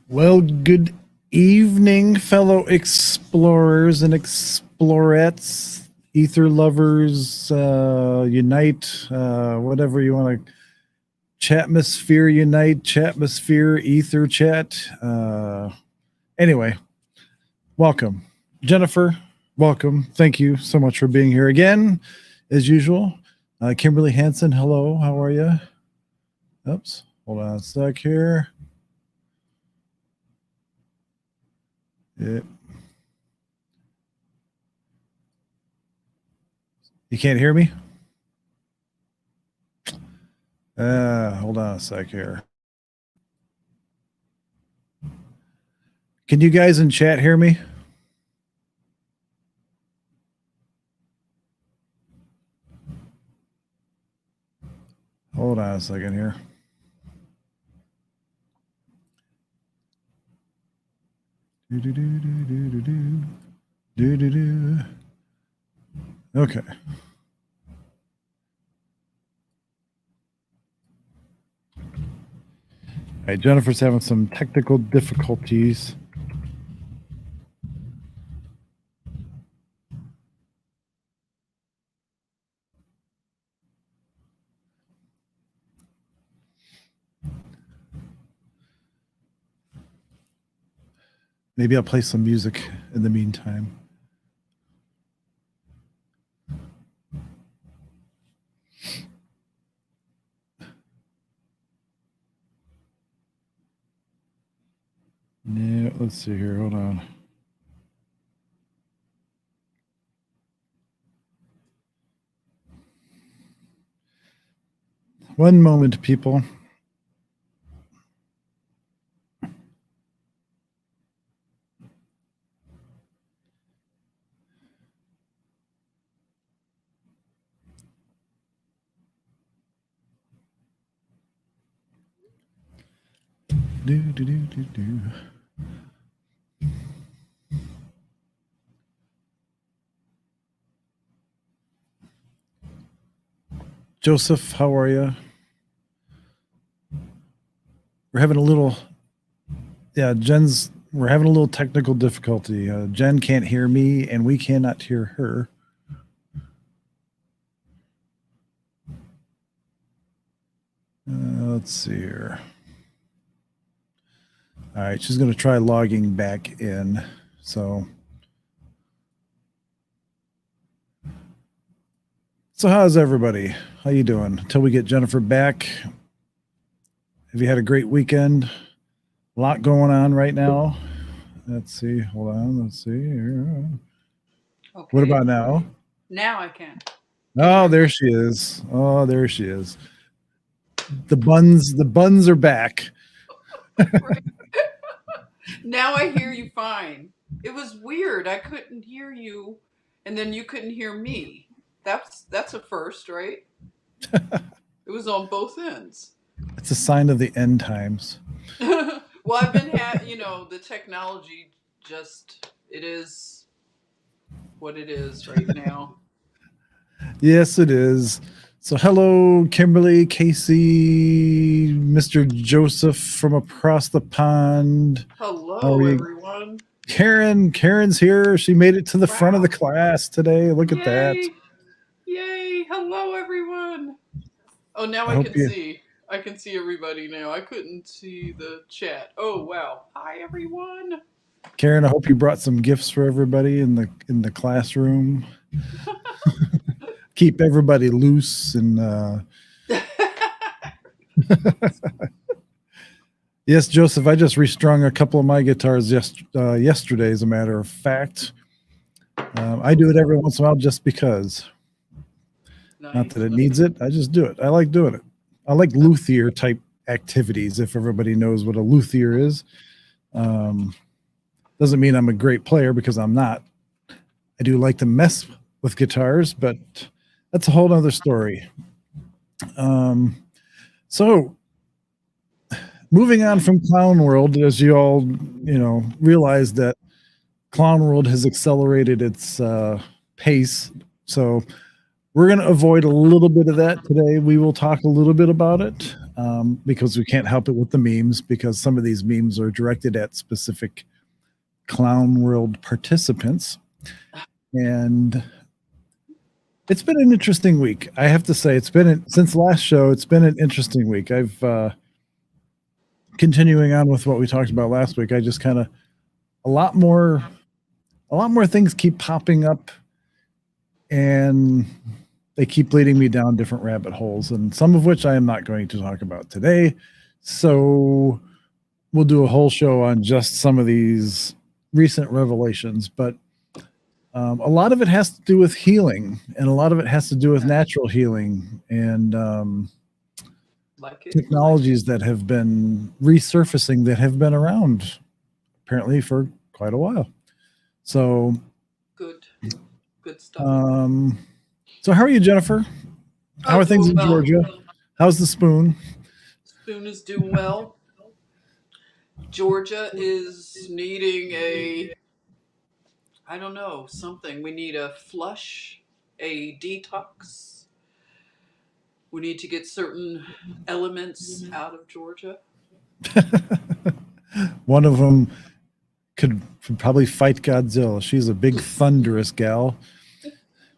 Well, good evening, fellow explorers and explorettes, ether lovers, unite, whatever you want to. Chatmosphere unite, chatmosphere, ether chat. Anyway, welcome. Jennifer, welcome. Thank you so much for being here again, as usual. Kimberly Hansen, hello. How are you? Oops, hold on a sec here. Yeah. You can't hear me? Hold on a sec here. Can you guys in chat hear me? Hold on a second here. Okay. All right, Jennifer's having some technical difficulties. Maybe I'll play some music in the meantime. Yeah, let's see here. Hold on. One moment, people. Joseph, how are you? We're having a little, we're having a little technical difficulty. Jen can't hear me and we cannot hear her. Let's see here. All right, she's going to try logging back in. So how's everybody? How you doing? Until we get Jennifer back. Have you had a great weekend? A lot going on right now. Let's see. Hold on. Let's see here. Okay. What about now? Now I can. Oh, there she is. Oh, there she is. The buns are back. Now I hear you fine. It was weird. I couldn't hear you, and then you couldn't hear me. That's a first, right? It was on both ends. It's a sign of the end times. Well, I've been the technology it is what it is right now. Yes, it is. So hello, Kimberly, Casey, Mr. Joseph from across the pond. Hello, everyone. Karen's here. She made it to the front of the class today. Look at that. Yay. Hello, everyone. Oh, now I can see. I can see everybody now. I couldn't see the chat. Oh, wow. Hi, everyone. Karen, I hope you brought some gifts for everybody in the classroom. Keep everybody loose and yes, Joseph, I just restrung a couple of my guitars yesterday, as a matter of fact. I do it every once in a while just because. Nice. Not that it needs it. I just do it. I like doing it. I like luthier type activities, if everybody knows what a luthier is. Doesn't mean I'm a great player, because I'm not. I do like to mess with guitars, but that's a whole other story. So moving on from Clown World, as you all realize that Clown World has accelerated its pace. So We're going to avoid a little bit of that today. We will talk a little bit about it because we can't help it with the memes, because some of these memes are directed at specific Clown World participants. And it's been an interesting week. I have to say, since last show, it's been an interesting week. I've continuing on with what we talked about last week. I just kind of a lot more things keep popping up, and they keep leading me down different rabbit holes, and some of which I am not going to talk about today. So we'll do a whole show on just some of these recent revelations, but a lot of it has to do with healing, and a lot of it has to do with natural healing and technologies that have been resurfacing, that have been around apparently for quite a while. So good stuff. So how are you, Jennifer? How are things in Georgia? How's the spoon? Spoon is doing well. Georgia is needing I don't know, something. We need a flush, a detox. We need to get certain elements out of Georgia. One of them could probably fight Godzilla. She's a big thunderous gal.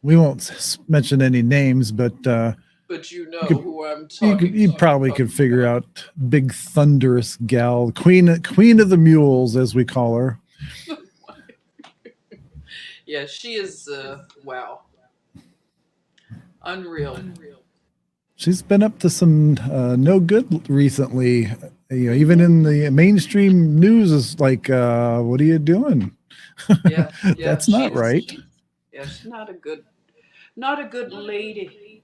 We won't mention any names, but you know who I'm talking. You probably could figure out big thunderous gal, queen of the mules, as we call her. Yeah, she is wow, unreal. She's been up to some no good recently. You know, even in the mainstream news is like, what are you doing? Yeah, That's not right. She's not a good lady.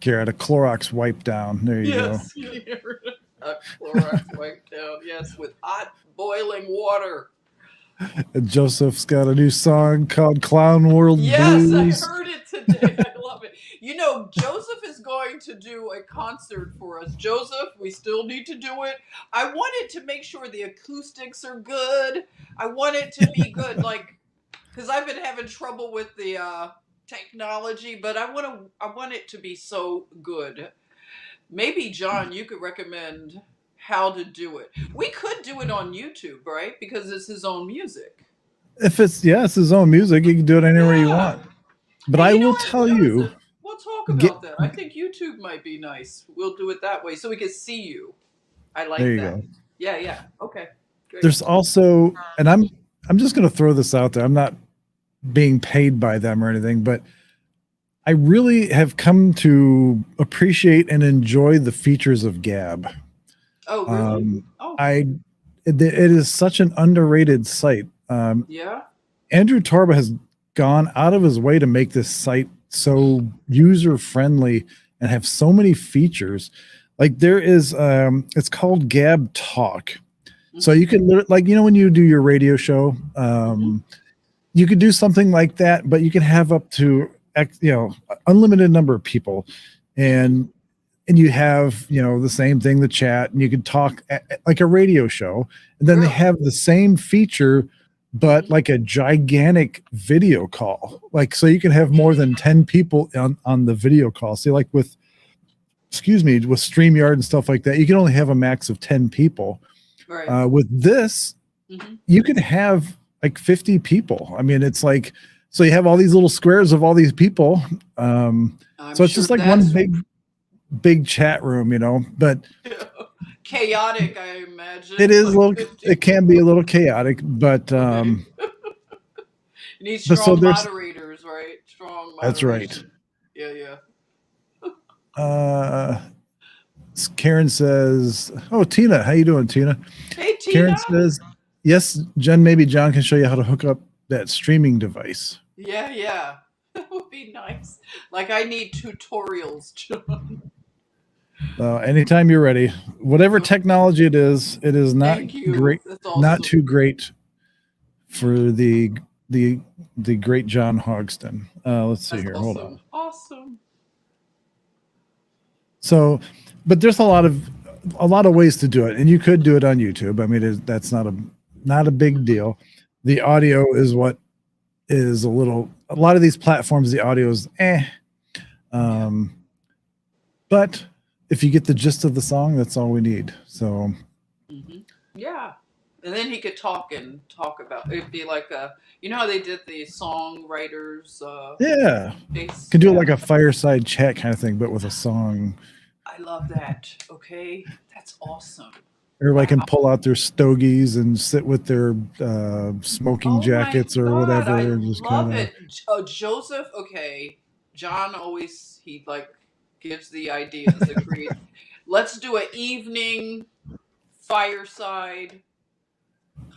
Garrett, a Clorox wipe down. There you go. A Clorox wipe down. Yes, with hot boiling water. And Joseph's got a new song called Clown World Blues. Yes, I heard it today. I love it. You know, Joseph is going to do a concert for us. Joseph, we still need to do it. I wanted to make sure the acoustics are good. I want it to be good, like, because I've been having trouble with the technology, but I want it to be so good. Maybe, John, you could recommend how to do it. We could do it on YouTube, right? Because it's his own music. If it's his own music, you can do it anywhere you want. But I will tell you, we'll talk about that. I think YouTube might be nice. We'll do it that way so we can see you. I like that. There you go. Yeah. Okay. Great. There's also, and I'm just going to throw this out there. I'm not being paid by them or anything, but I really have come to appreciate and enjoy the features of Gab. Oh, really? It is such an underrated site. Yeah. Andrew Torba has gone out of his way to make this site so user friendly and have so many features. Like there is, it's called Gab Talk. Mm-hmm. So you can, like, you know, when you do your radio show, you could do something like that, but you can have up to, unlimited number of people, and you have, the same thing, the chat, and you can talk like a radio show. And then they have the same feature, but like a gigantic video call. Like, so you can have more than 10 people on the video call. See, like with StreamYard and stuff like that, you can only have a max of 10 people. Right. With this, you can have like 50 people. I mean, it's like, so you have all these little squares of all these people. So it's just like one big chat room, but chaotic, I imagine. It is it can be a little chaotic, but you need strong moderators, right? Strong moderation. That's right. Yeah. Karen says, "Oh, Tina, how you doing, Tina?" Hey, Tina. Karen says, "Yes, Jen, maybe John can show you how to hook up that streaming device." Yeah. That would be nice. Like, I need tutorials, John. Anytime you're ready. Whatever technology it is not great, awesome. Not too great for the great John Hogston. Let's see here. Awesome. Hold on. Awesome. So, but there's a lot of ways to do it, and you could do it on YouTube. I mean, that's not a big deal. The audio is what is a lot of these platforms, the audio is but if you get the gist of the song, that's all we need. So Yeah. And then he could talk about it'd be like you know how they did the songwriters yeah, case? can do it Yeah. like a fireside chat kind of thing, but with a song. I love that. Okay. That's awesome. Everybody can Wow. pull out their stogies and sit with their smoking Oh my jackets or God. I whatever, and just love kind of. it. Joseph, okay. John always, he like gives the ideas, the create. Let's do an evening fireside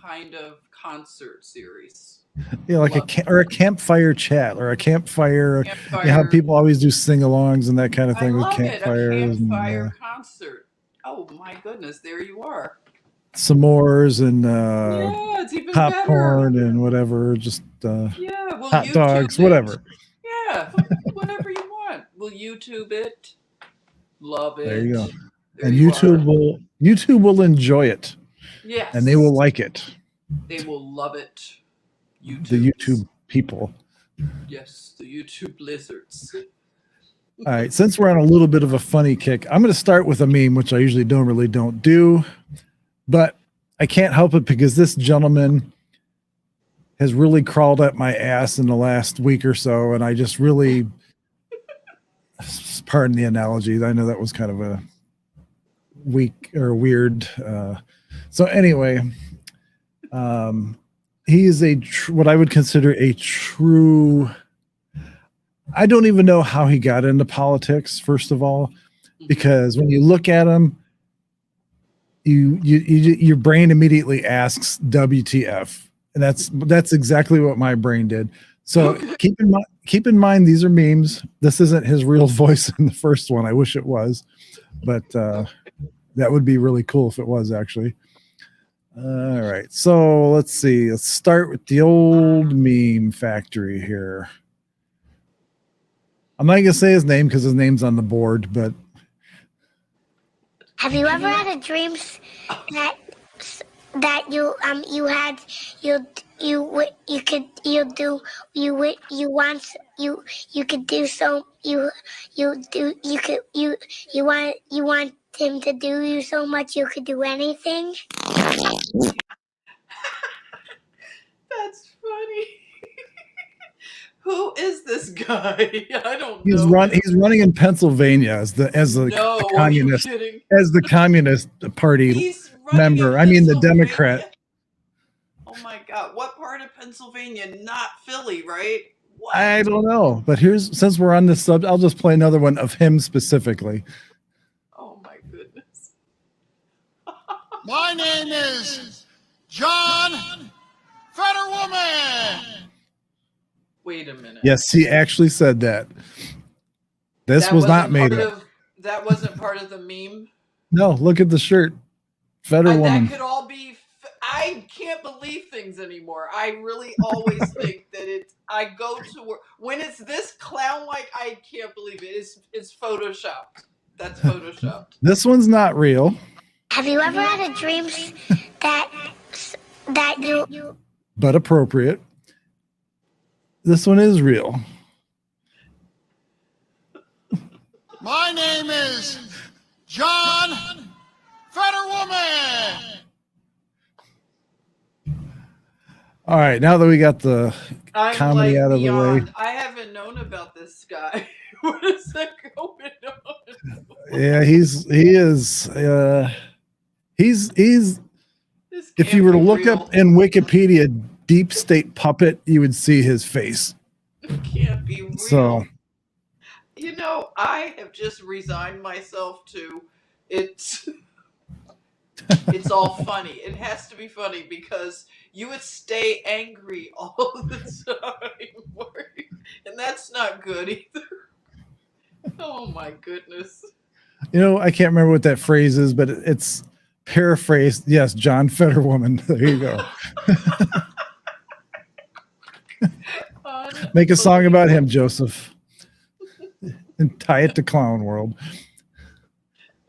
kind of concert series. Yeah, like Love or a campfire chat or a campfire. You know how campfire. people always do sing-alongs and that kind of I thing with love it. A campfires and campfire concert. Oh my goodness, there you are. s'mores and Yeah, it's even better. popcorn and whatever, just Yeah, we'll hot YouTube dogs, it. whatever. Yeah, whatever you want. We'll YouTube it. Love There you it. go. There And you are. YouTube will enjoy it, Yes. and they will like it. They will love it. YouTube. The YouTube people. Yes, the YouTube lizards. All right, since we're on a little bit of a funny kick, I'm going to start with a meme, which I usually don't do, but I can't help it because this gentleman has really crawled up my ass in the last week or so, and I just really, pardon the analogy, I know that was kind of a weak or weird. So anyway, he is what I would consider a true. I don't even know how he got into politics, first of all, because when you look at him, your brain immediately asks WTF, and that's exactly what my brain did. So keep in mind these are memes. This isn't his real voice in the first one. I wish it was, but that would be really cool if it was actually. All right, so let's see. Let's start with the old meme factory here. I'm not gonna say his name because his name's on the board, but have you ever had a dream that you had you could do so you want him to do you so much you could do anything? That's funny. Who is this guy? I don't he's know. he's running in Pennsylvania as the No, communist are you kidding? as the Communist Party He's running member. in I mean the Pennsylvania? Democrat. Oh my God! What part of Pennsylvania? Not Philly, right? What? I don't know, but since we're on this sub, I'll just play another one of him specifically. Oh my goodness! My name is John Fetterwoman. Wait a minute. Yes, he actually said that. This That was not wasn't made part up. That wasn't part of the meme. No, look at the shirt. Fetterwoman. That could all be. I can't believe things anymore. I really always think that I go to work when it's this clown-like. I can't believe it. It's photoshopped. That's photoshopped. This one's not real. Have you ever had a dream that you but appropriate. This one is real. My name is John Fetterwoman. All right, now that we got the comedy like out of the way. I haven't known about this guy. What is that going on? Yeah, he is he's This if can't you were to be look real. up in Wikipedia deep state puppet, you would see his face. It can't be real. So You know, I have just resigned myself to it's all funny. It has to be funny because you would stay angry all the time. And that's not good either. Oh my goodness. you know, I can't remember what that phrase is, but it's paraphrased. Yes, John Fetterwoman. There you go. Make a song about him, Joseph. And tie it to Clown World.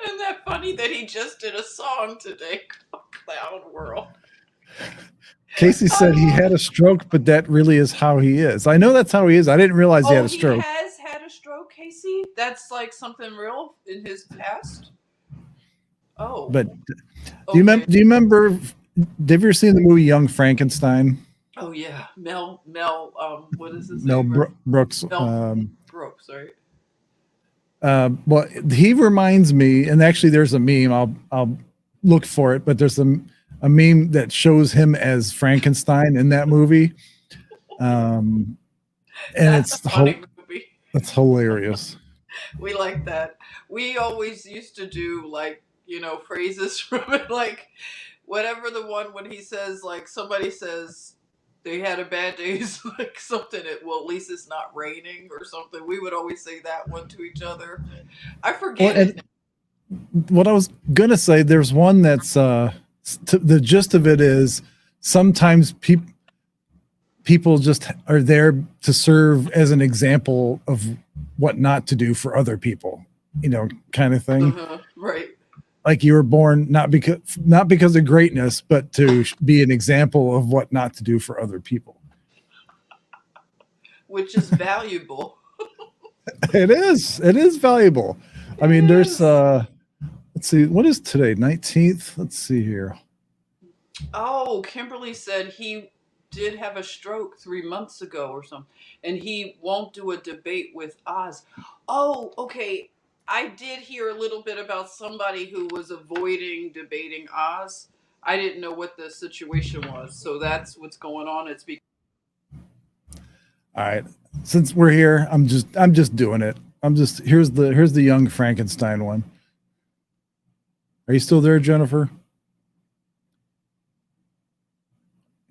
Isn't that funny that he just did a song today called Clown World? Casey said he had a stroke, but that really is how he is. I know that's how he is. I didn't realize he had a stroke. He has had a stroke, Casey? That's like something real in his past? Oh. But do you remember? Have you ever seen the movie Young Frankenstein? Oh yeah, Mel. What is his Mel name? Brooks. Brooks, right? Well, he reminds me, and actually, there's a meme. I'll look for it, but there's a meme that shows him as Frankenstein in that movie. And That's a funny movie. That's hilarious. We like that. We always used to do like, phrases from it, like whatever the one when he says, like somebody says they had a bad day, like something at least it's not raining or something. We would always say that one to each other. I forget it. What I was gonna say, there's one that's the gist of it is sometimes people just are there to serve as an example of what not to do for other people, kind of thing. Right. Like you were born not because of greatness, but to be an example of what not to do for other people. Which is valuable. It is valuable. I mean, there's let's see, what is today? 19th? Let's see here. Oh, Kimberly said he did have a stroke 3 months ago or something, and he won't do a debate with Oz. Oh, okay. I did hear a little bit about somebody who was avoiding debating Oz. I didn't know what the situation was, so that's what's going on. It's because. All right, since we're here, I'm just doing it. Here's the Young Frankenstein one. Are you still there, Jennifer?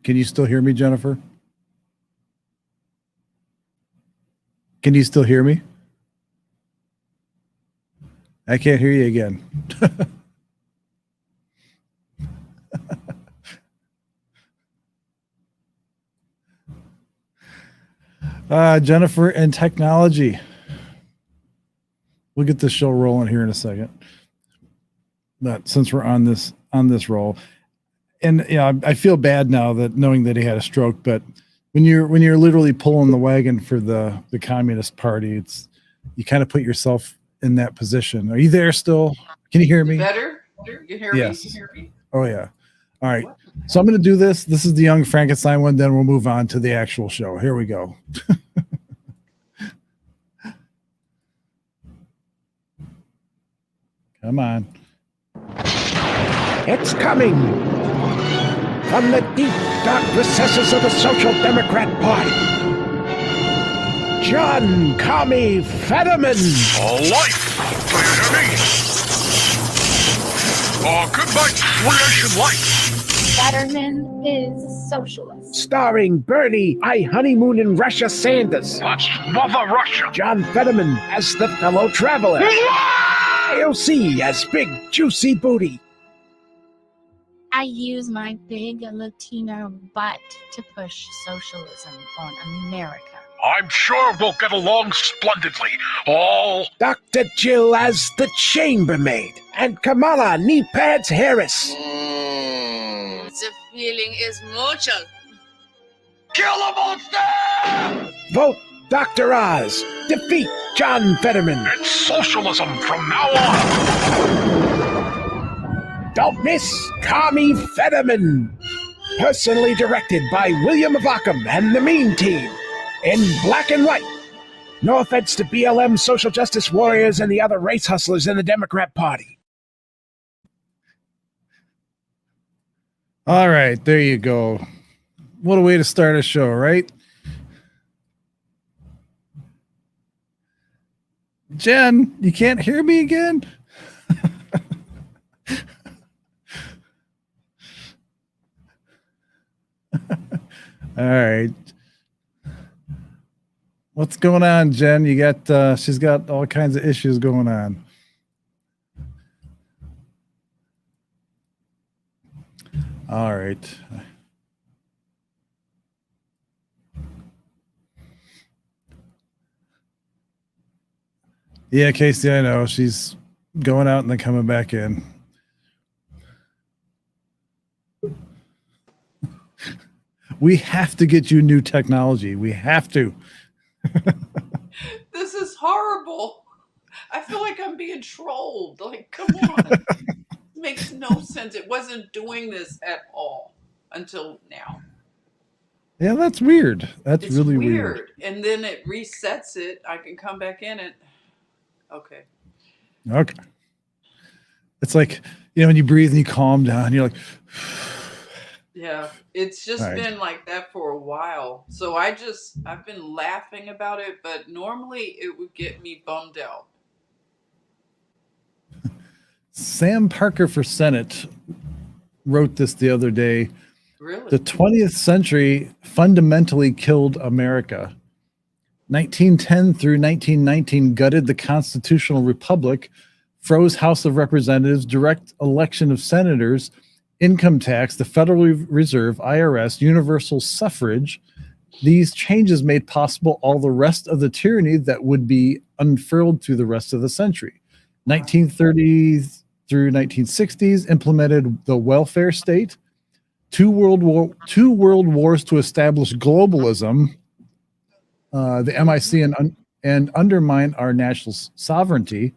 Can you still hear me, Jennifer? Can you still hear me? I can't hear you again. Jennifer and technology. We'll get this show rolling here in a second. But since we're on this roll, and I feel bad now that knowing that he had a stroke. But when you're literally pulling the wagon for the Communist Party, you kind of put yourself in that position. Are you there still? Can you hear me? Better? You hear yes. Me? You hear me? Oh yeah. All right. So I'm going to do this. This is the Young Frankenstein one. Then we'll move on to the actual show. Here we go. Come on. It's coming from the deep, dark recesses of the Social Democrat Party. John Commie Fetterman. Life! Do you hear me? Goodbye, creation life! Fetterman is socialist. Starring Bernie I Honeymoon in Russia Sanders. That's Mother Russia! John Fetterman as the fellow traveler. AOC as Big Juicy Booty. I use my big Latino butt to push socialism on America. I'm sure we'll get along splendidly. All Dr. Jill as the chambermaid. And Kamala Knee Pads Harris. The feeling is mutual. kill the monster! Vote Dr. Oz. Defeat John Fetterman. It's socialism from now on. Don't miss Commie Fetterman. Personally directed by William Avacum and the Meme Team. In black and white. No offense to BLM social justice warriors and the other race hustlers in the Democrat Party. All right, there you go. What a way to start a show, right? Jen, you can't hear me again? All right. What's going on, Jen? You got she's got all kinds of issues going on. All right. Yeah, Casey, I know. She's going out and then coming back in. We have to get you new technology. We have to. This is horrible. I feel like I'm being trolled. Like, come on. Makes no sense. It wasn't doing this at all until now. Yeah, that's weird. That's It's really weird. weird. And then it resets it. I can come back in it. Okay. Okay. It's like, when you breathe and you calm down, you're like, Yeah. It's just All right. been like that for a while. So I've been laughing about it, but normally it would get me bummed out. Sam Parker for Senate wrote this the other day. Really? The 20th century fundamentally killed America. 1910 through 1919 gutted the constitutional republic, froze House of Representatives, direct election of senators, income tax, the Federal Reserve, IRS, universal suffrage. These changes made possible all the rest of the tyranny that would be unfurled through the rest of the century. 1930s through 1960s implemented the welfare state, two world wars to establish globalism, the MIC, and undermine our national sovereignty.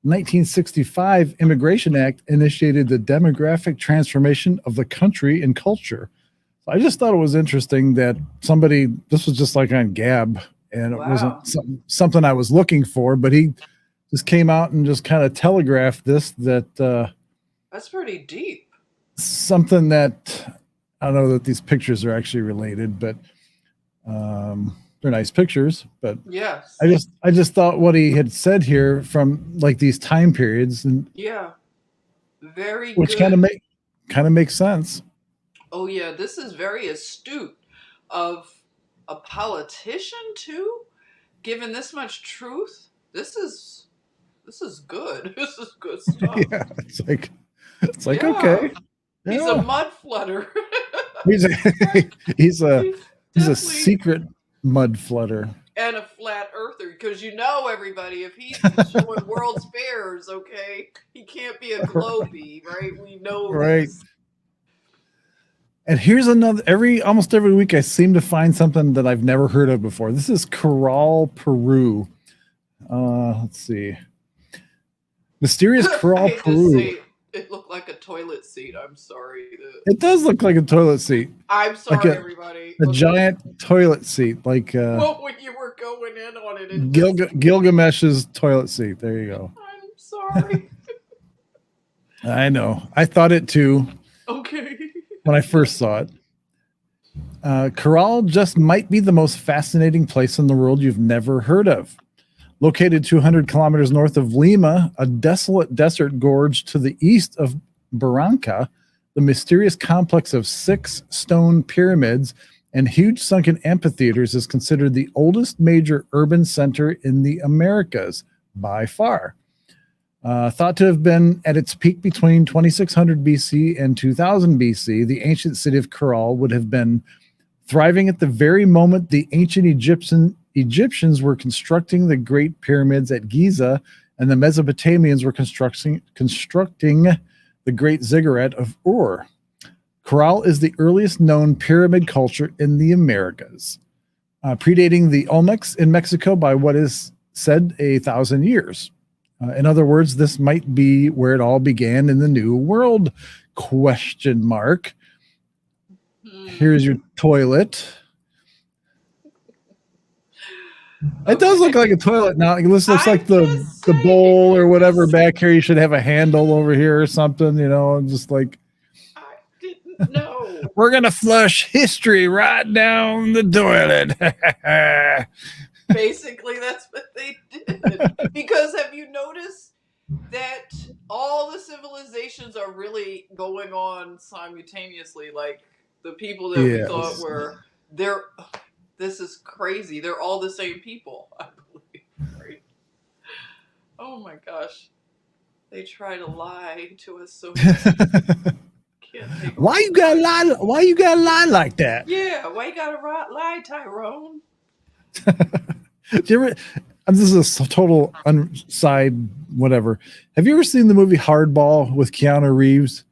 1965 Immigration Act initiated the demographic transformation of the country and culture. I just thought it was interesting that this was just like on Gab, and it wasn't something I was looking for, but he just came out and just kind of telegraphed this, That's pretty deep. something that, I don't know that these pictures are actually related, but they're nice pictures. But Yes. I just thought what he had said here from like these time periods, and Yeah. Very which good. kind of makes sense. Oh yeah, this is very astute of a politician too, given this much truth. This is good. This is good stuff. Yeah, it's like Yeah. okay. He's Yeah. a mud flutter. He's a he's a definitely- secret mud flutter. And a flat earther, because everybody, if he's showing World's Fairs, okay, he can't be a globie, right? We know Right. this. And here's another. Almost every week, I seem to find something that I've never heard of before. This is Corral, Peru. Let's see. Mysterious Corral, I hate to Peru. say it looked like a toilet seat. I'm sorry. It does look like a toilet seat, I'm sorry, like everybody. a giant toilet seat, like Well, when you were going in on it, Gilgamesh's toilet seat. There you go. I'm sorry. I know. I thought it too Okay. when I first saw it. Corral just might be the most fascinating place in the world you've never heard of. Located 200 kilometers north of Lima, a desolate desert gorge to the east of Barranca, the mysterious complex of 6 stone pyramids and huge sunken amphitheaters is considered the oldest major urban center in the Americas by far. Thought to have been at its peak between 2600 BC and 2000 BC, the ancient city of Corral would have been thriving at the very moment the ancient Egyptians were constructing the Great Pyramids at Giza, and the Mesopotamians were constructing the Great Ziggurat of Ur. Corral is the earliest known pyramid culture in the Americas, predating the Olmecs in Mexico by what is said 1,000 years. In other words, this might be where it all began in the New World, ? Here's your toilet. It does look like a toilet now. It looks like the bowl or whatever back here. You should have a handle over here or something, just like, I didn't know. we're going to flush history right down the toilet. Basically, that's what they did. Because have you noticed that all the civilizations are really going on simultaneously? Like the people that we thought this is crazy. They're all the same people, I believe. Right? Oh my gosh. They try to lie to us so much. Why you gotta lie? Why you gotta lie like that? Yeah, why you gotta lie, Tyrone? Do you ever? This is a total side whatever. Have you ever seen the movie Hardball with Keanu Reeves?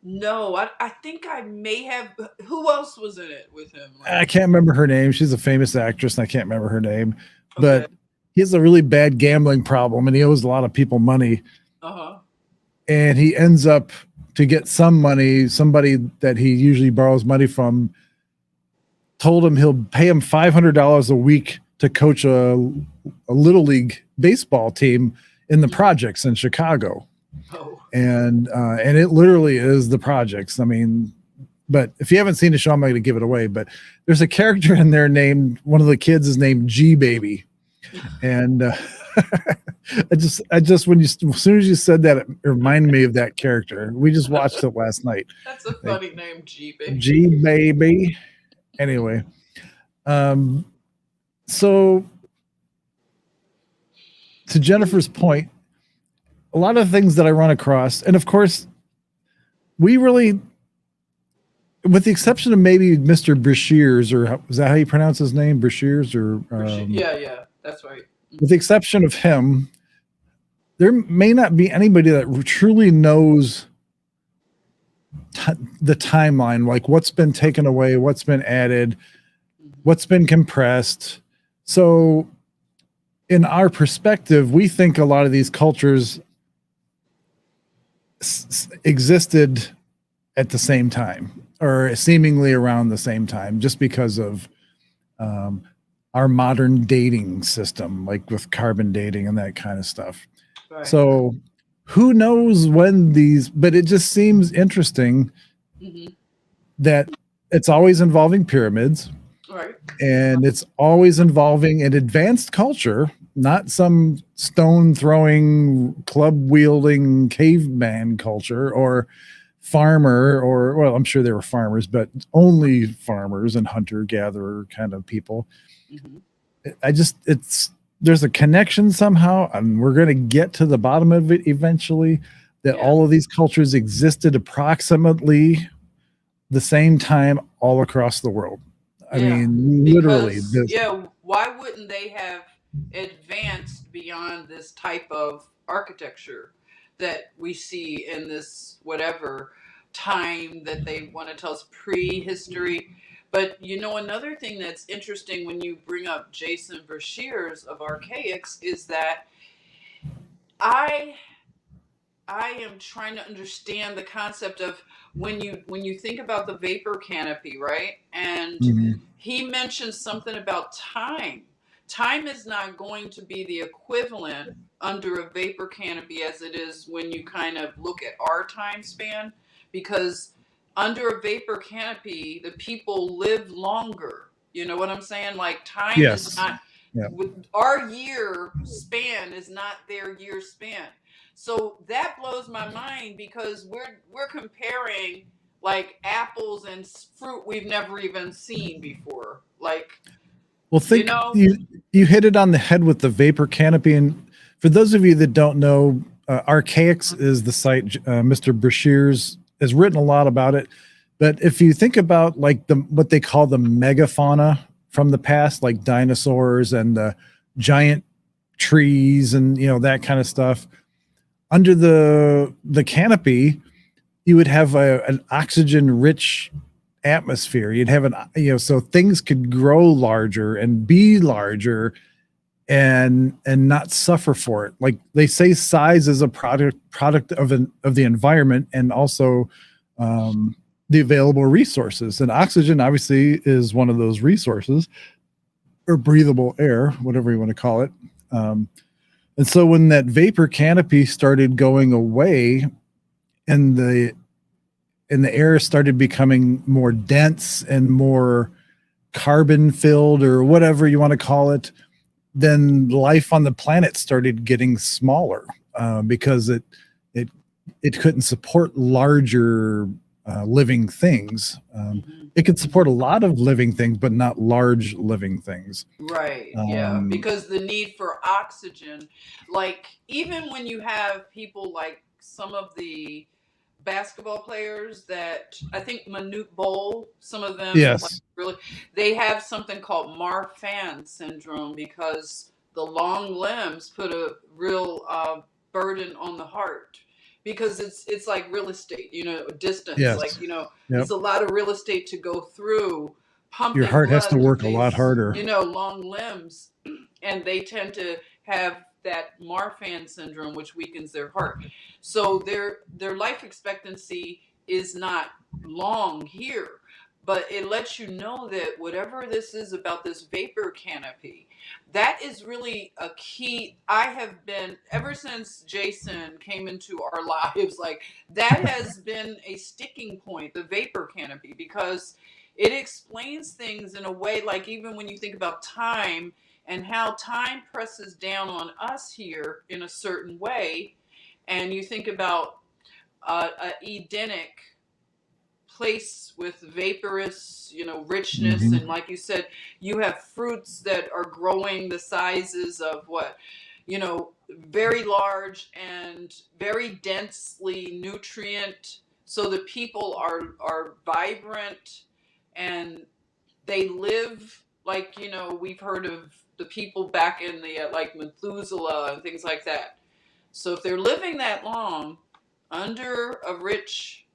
No, I think I may have. Who else was in it with him? I can't remember her name. She's a famous actress, and I can't remember her name. Okay. But he has a really bad gambling problem, and he owes a lot of people money. Uh-huh. And he ends up to get some money. Somebody that he usually borrows money from told him he'll pay him $500 a week to coach a little league baseball team in the projects in Chicago. Oh. And it literally is the projects. I mean, but if you haven't seen the show, I'm not going to give it away. But there's a character in there named, one of the kids is named G Baby, and I just when you, as soon as you said that, it reminded me of that character. We just watched it last night. That's a funny name, G Baby. G Baby. Anyway, so to Jennifer's point, a lot of things that I run across, and of course, we really, with the exception of maybe Mr. Brashears, or is that how you pronounce his name? Brashears, or yeah, that's right. with the exception of him, there may not be anybody that truly knows the timeline, like what's been taken away, what's been added, what's been compressed. So in our perspective, we think a lot of these cultures existed at the same time, or seemingly around the same time, just because of our modern dating system, like with carbon dating and that kind of stuff. Right. So who knows when these, but it just seems interesting that it's always involving pyramids, Right. and it's always involving an advanced culture, not some stone throwing, club wielding caveman culture or farmer, or, well, I'm sure they were farmers, but only farmers and hunter gatherer kind of people. There's a connection somehow, and we're going to get to the bottom of it eventually, that all of these cultures existed approximately the same time all across the world. I mean, literally. Why wouldn't they have advanced beyond this type of architecture that we see in this whatever time that they want to tell us, prehistory? But another thing that's interesting when you bring up Jason Brashears of Archaics is that I am trying to understand the concept of when you think about the vapor canopy, right? And he mentioned something about time. Time is not going to be the equivalent under a vapor canopy as it is when you kind of look at our time span, because under a vapor canopy, the people live longer. You know what I'm saying? Like time is not, our year span is not their year span. So that blows my mind, because we're comparing like apples and fruit we've never even seen before. Like, well, you hit it on the head with the vapor canopy. And for those of you that don't know, Archaics is the site. Mr. Brashears has written a lot about it. But if you think about like what they call the megafauna from the past, like dinosaurs and the giant trees and that kind of stuff, under the canopy, you would have an oxygen-rich atmosphere. You'd have so things could grow larger and be larger, and not suffer for it. Like they say, size is a product of the environment, and also the available resources. And oxygen obviously is one of those resources, or breathable air, whatever you want to call it. And so when that vapor canopy started going away, and the air started becoming more dense and more carbon filled, or whatever you want to call it, then life on the planet started getting smaller, because it couldn't support larger living things. It could support a lot of living things, but not large living things. Right. Because the need for oxygen, like even when you have people like some of the basketball players that I think Manute Bol, some of them, like really, they have something called Marfan syndrome, because the long limbs put a real burden on the heart. because it's like real estate, distance. Yes. Like, Yep. it's a lot of real estate to go through, pumping Your heart has blood to with work a lot these, harder. long limbs, and they tend to have that Marfan syndrome, which weakens their heart. So their life expectancy is not long here, but it lets you know that whatever this is about this vapor canopy, that is really a key. I have been, ever since Jason came into our lives, like that has been a sticking point, the vapor canopy, because it explains things in a way, like even when you think about time and how time presses down on us here in a certain way, and you think about a Edenic place with vaporous, richness, Mhm. and like you said, you have fruits that are growing the sizes of what, very large and very densely nutrient, so the people are vibrant, and they live like, we've heard of the people back in the like Methuselah and things like that. So if they're living that long under a rich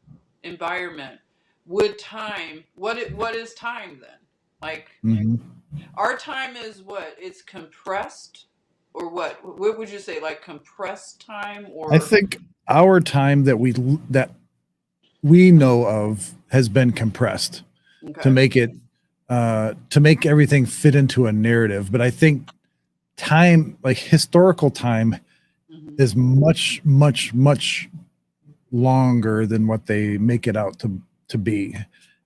environment, would time, what is time then? Like, Mhm. our time is what? It's compressed, or what would you say, like compressed time, or I think our time that we know of has been compressed to okay. make it to make everything fit into a narrative. But I think time, like historical time, Mhm. is much, much, much longer than what they make it out to be.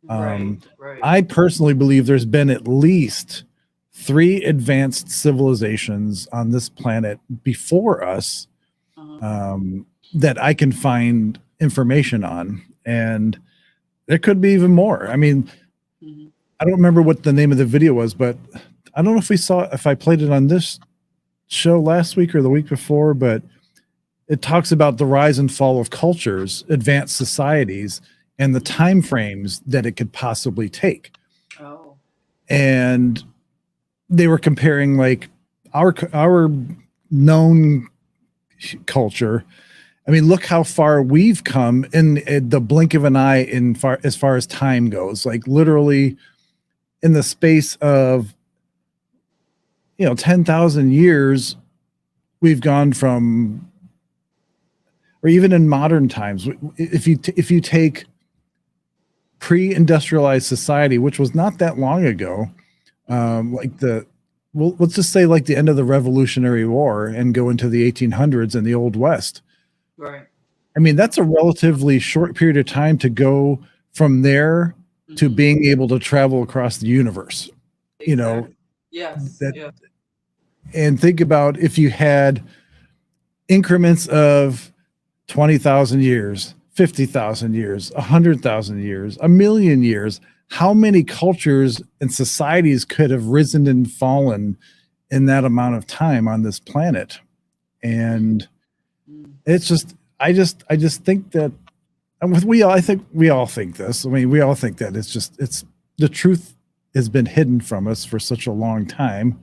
Right. I personally believe there's been at least 3 advanced civilizations on this planet before us, Uh-huh. that I can find information on, and there could be even more. I mean, Mhm. I don't remember what the name of the video was, but I don't know if I played it on this show last week or the week before, but it talks about the rise and fall of cultures, advanced societies, and the time frames that it could possibly take. Oh. And they were comparing like our known culture. I mean, look how far we've come in the blink of an eye as far as time goes. Like literally in the space of 10,000 years, we've gone from, or even in modern times, if you take pre-industrialized society, which was not that long ago, like let's just say like the end of the Revolutionary War and go into the 1800s and the Old West. Right. I mean, that's a relatively short period of time to go from there to Mhm. being able to travel across the universe. Exactly. Yes. That, Yeah. and think about if you had increments of 20,000 years, 50,000 years, 100,000 years, a million years, how many cultures and societies could have risen and fallen in that amount of time on this planet? And Mm. it's just, I just think that, and I think we all think this. I mean, we all think that it's the truth has been hidden from us for such a long time.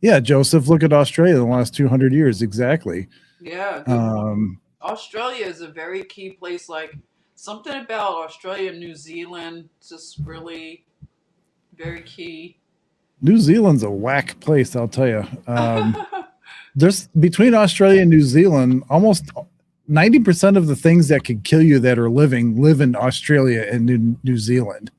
Yeah, Joseph, look at Australia in the last 200 years. Exactly. Yeah. Good point. Australia is a very key place. Like something about Australia and New Zealand, just really very key. New Zealand's a whack place, I'll tell you. There's between Australia and New Zealand, almost 90% of the things that could kill you that are living live in Australia and New Zealand.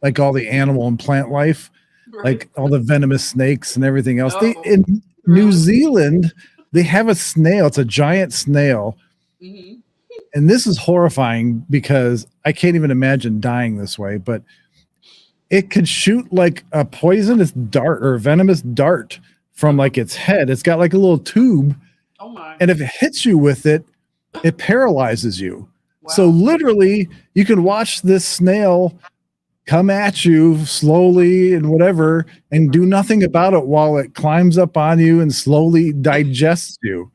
Like all the animal and plant life, Right. like all the venomous snakes and everything else. Oh, In New really? Zealand, they have a snail. It's a giant snail. Hmm. And this is horrifying because I can't even imagine dying this way, but it could shoot like a poisonous dart or a venomous dart from like its head. It's got like a little tube. Oh my. And if it hits you with it, it paralyzes you. Wow. So literally you can watch this snail come at you slowly and whatever, and do nothing about it while it climbs up on you and slowly digests you.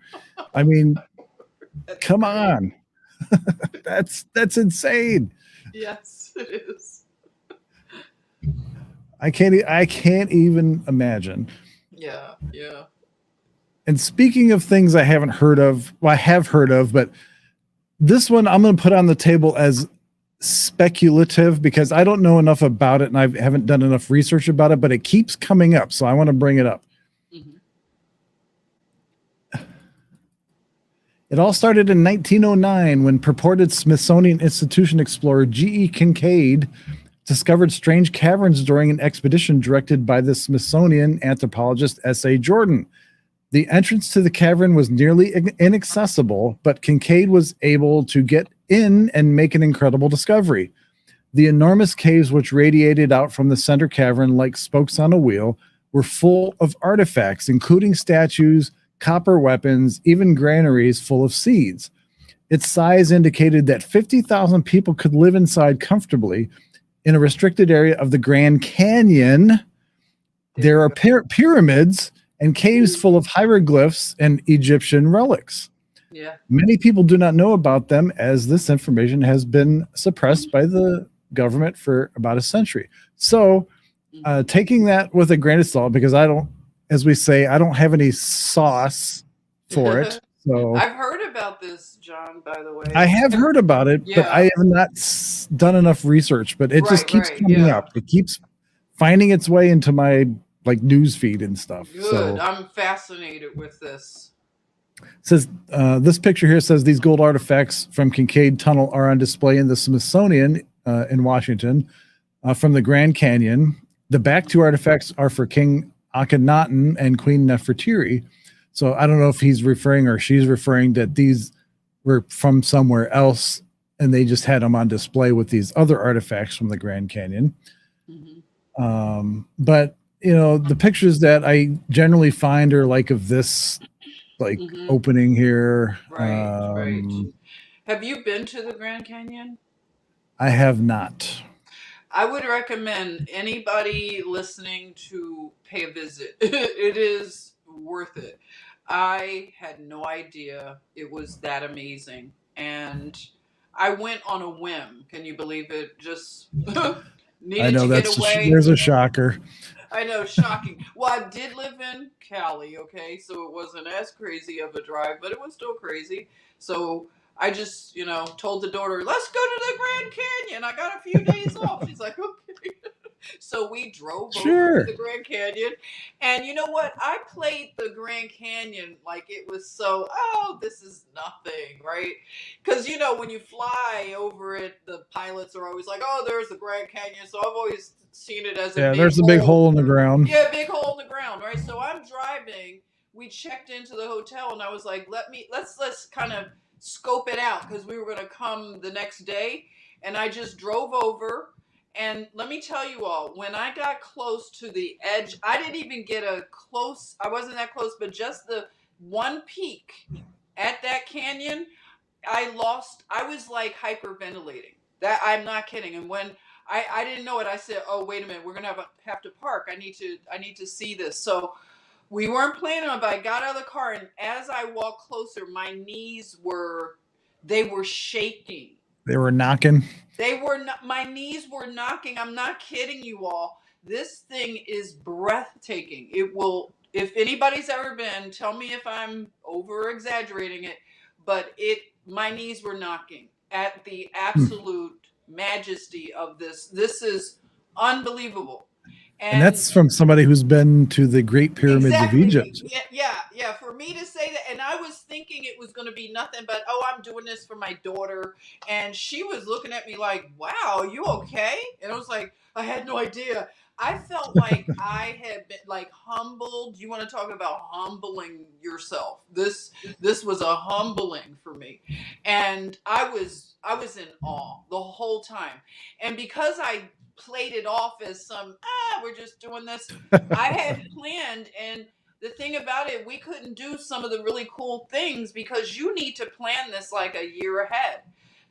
I mean, That's come great. on. That's insane. Yes, it is. I can't even imagine. Yeah. And speaking of things I haven't heard of, well, I have heard of, but This one I'm going to put on the table as speculative because I don't know enough about it and I haven't done enough research about it, but it keeps coming up, so I want to bring it up. Mhm. It all started in 1909 when purported Smithsonian Institution explorer G.E. Kincaid discovered strange caverns during an expedition directed by the Smithsonian anthropologist S.A. Jordan. The entrance to the cavern was nearly inaccessible, but Kincaid was able to get in and make an incredible discovery. The enormous caves which radiated out from the center cavern like spokes on a wheel were full of artifacts, including statues, copper weapons, even granaries full of seeds. Its size indicated that 50,000 people could live inside comfortably. In a restricted area of the Grand Canyon, there are pyramids and caves full of hieroglyphs and Egyptian relics. Yeah. Many people do not know about them as this information has been suppressed by the government for about a century. So taking that with a grain of salt, because I don't, as we say, I don't have any sauce for it. So I've heard about this, John, by the way. I have heard about it, but I have not done enough research, but it just keeps coming up. It keeps finding its way into my like news feed and stuff. Good. So I'm fascinated with this. it says this picture here says these gold artifacts from Kincaid Tunnel are on display in the Smithsonian in Washington from the Grand Canyon. The back two artifacts are for King Akhenaten and Queen Nefertiti. So I don't know if he's referring or she's referring that these were from somewhere else and they just had them on display with these other artifacts from the Grand Canyon. But you know, the pictures that I generally find are like of this like opening here. Right. Have you been to the Grand Canyon? I have not. I would recommend anybody listening to pay a visit. It is worth it. I had no idea it was that amazing. And I went on a whim. Can you believe it? Just needed I know to that's get away. there's a shocker. I know, shocking. Well, I did live in Cali, okay, so it wasn't as crazy of a drive, but it was still crazy. So I just, you know, told the daughter, let's go to the Grand Canyon. I got a few days off. She's like, okay. So we drove over to the Grand Canyon. And you know what? I played the Grand Canyon like it was so, oh, this is nothing, right? Because, you know, when you fly over it, the pilots are always like, oh, there's the Grand Canyon. So I've always seen it as a big there's a big hole in the ground. Yeah, big hole in the ground, right? So I'm driving. We checked into the hotel and I was like, let's kind of scope it out because we were going to come the next day. And I just drove over. And let me tell you all, when I got close to the edge, I didn't even get I wasn't that close, but just the one peak at that canyon, I was like hyperventilating. That I'm not kidding. And when I didn't know it, I said, oh, wait a minute, we're going to have to park. I need to see this. So we weren't planning on it, but I got out of the car. And as I walked closer, my knees were shaking. They were knocking. My knees were knocking. I'm not kidding you all. This thing is breathtaking. It will, if anybody's ever been, tell me if I'm over exaggerating it, but my knees were knocking at the absolute majesty of this. This is unbelievable. And that's from somebody who's been to the Great Pyramids of Egypt. Yeah. For me to say that, and I was thinking it was going to be nothing but, oh, I'm doing this for my daughter. And she was looking at me like, wow, you okay? And I was like, I had no idea. I felt like I had been like humbled. You want to talk about humbling yourself? This was a humbling for me. And I was in awe the whole time. And because I played it off as we're just doing this. I had planned, and the thing about it, we couldn't do some of the really cool things because you need to plan this like a year ahead.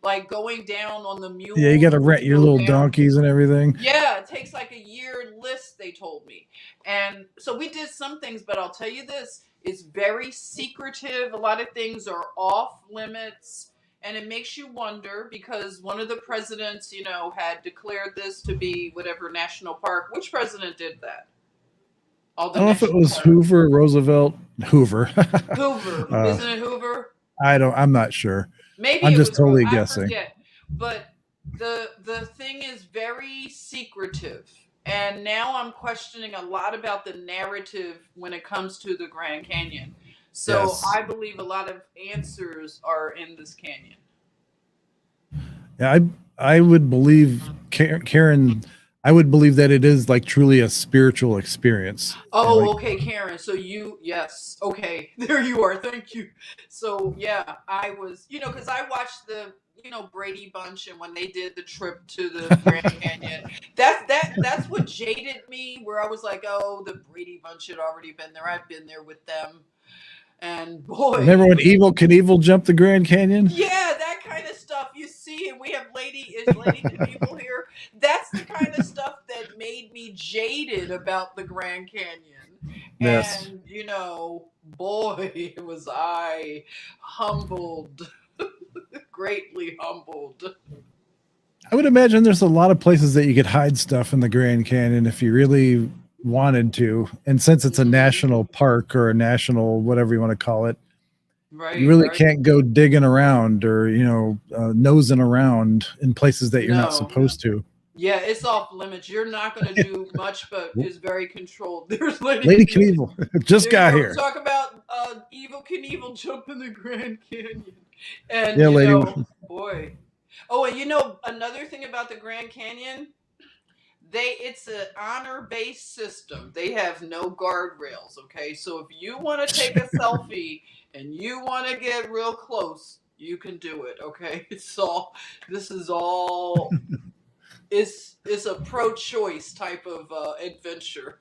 Like going down on the mule. Yeah, you got to rent your little donkeys and everything. Yeah, it takes like a year list, they told me. And so we did some things, but I'll tell you this, it's very secretive. A lot of things are off limits. And it makes you wonder because one of the presidents, you know, had declared this to be whatever national park. Which president did that? I don't know if it was Hoover, Roosevelt, Hoover. Hoover. Isn't it Hoover? I'm not sure. Maybe I'm it just was totally I guessing. forget. But the thing is very secretive. And now I'm questioning a lot about the narrative when it comes to the Grand Canyon. So Yes. I believe a lot of answers are in this canyon. Yeah, I would believe Karen. I would believe that it is like truly a spiritual experience. And like Oh, okay, Karen. So yes. Okay, there you are. Thank you. So yeah, I was, because I watched the, Brady Bunch, and when they did the trip to the Grand Canyon, that's what jaded me. Where I was like, oh, the Brady Bunch had already been there. I've been there with them, and remember boy, when Evil Knievel jumped the Grand Canyon? yeah, that kind of stuff. You see, and we have Lady Knievel here. That's the kind of stuff that made me jaded about the Grand Canyon. Yes. And boy, was I humbled, greatly humbled. I would imagine there's a lot of places that you could hide stuff in the Grand Canyon if you really wanted to. And since it's a national park or a national whatever you want to call it, Right, you really right. can't go digging around or nosing around in places that you're not No. supposed to. Yeah, it's off limits. You're not going to do much, but it's very controlled. There's Lady Knievel just There you got go. here. Talk about Evil Knievel jumping the Grand Canyon. And, Yeah, lady. boy. Oh, and another thing about the Grand Canyon, it's an honor-based system. They have no guardrails, okay? So if you want to take a selfie and you want to get real close, you can do it, okay? This is all, it's a pro-choice type of adventure.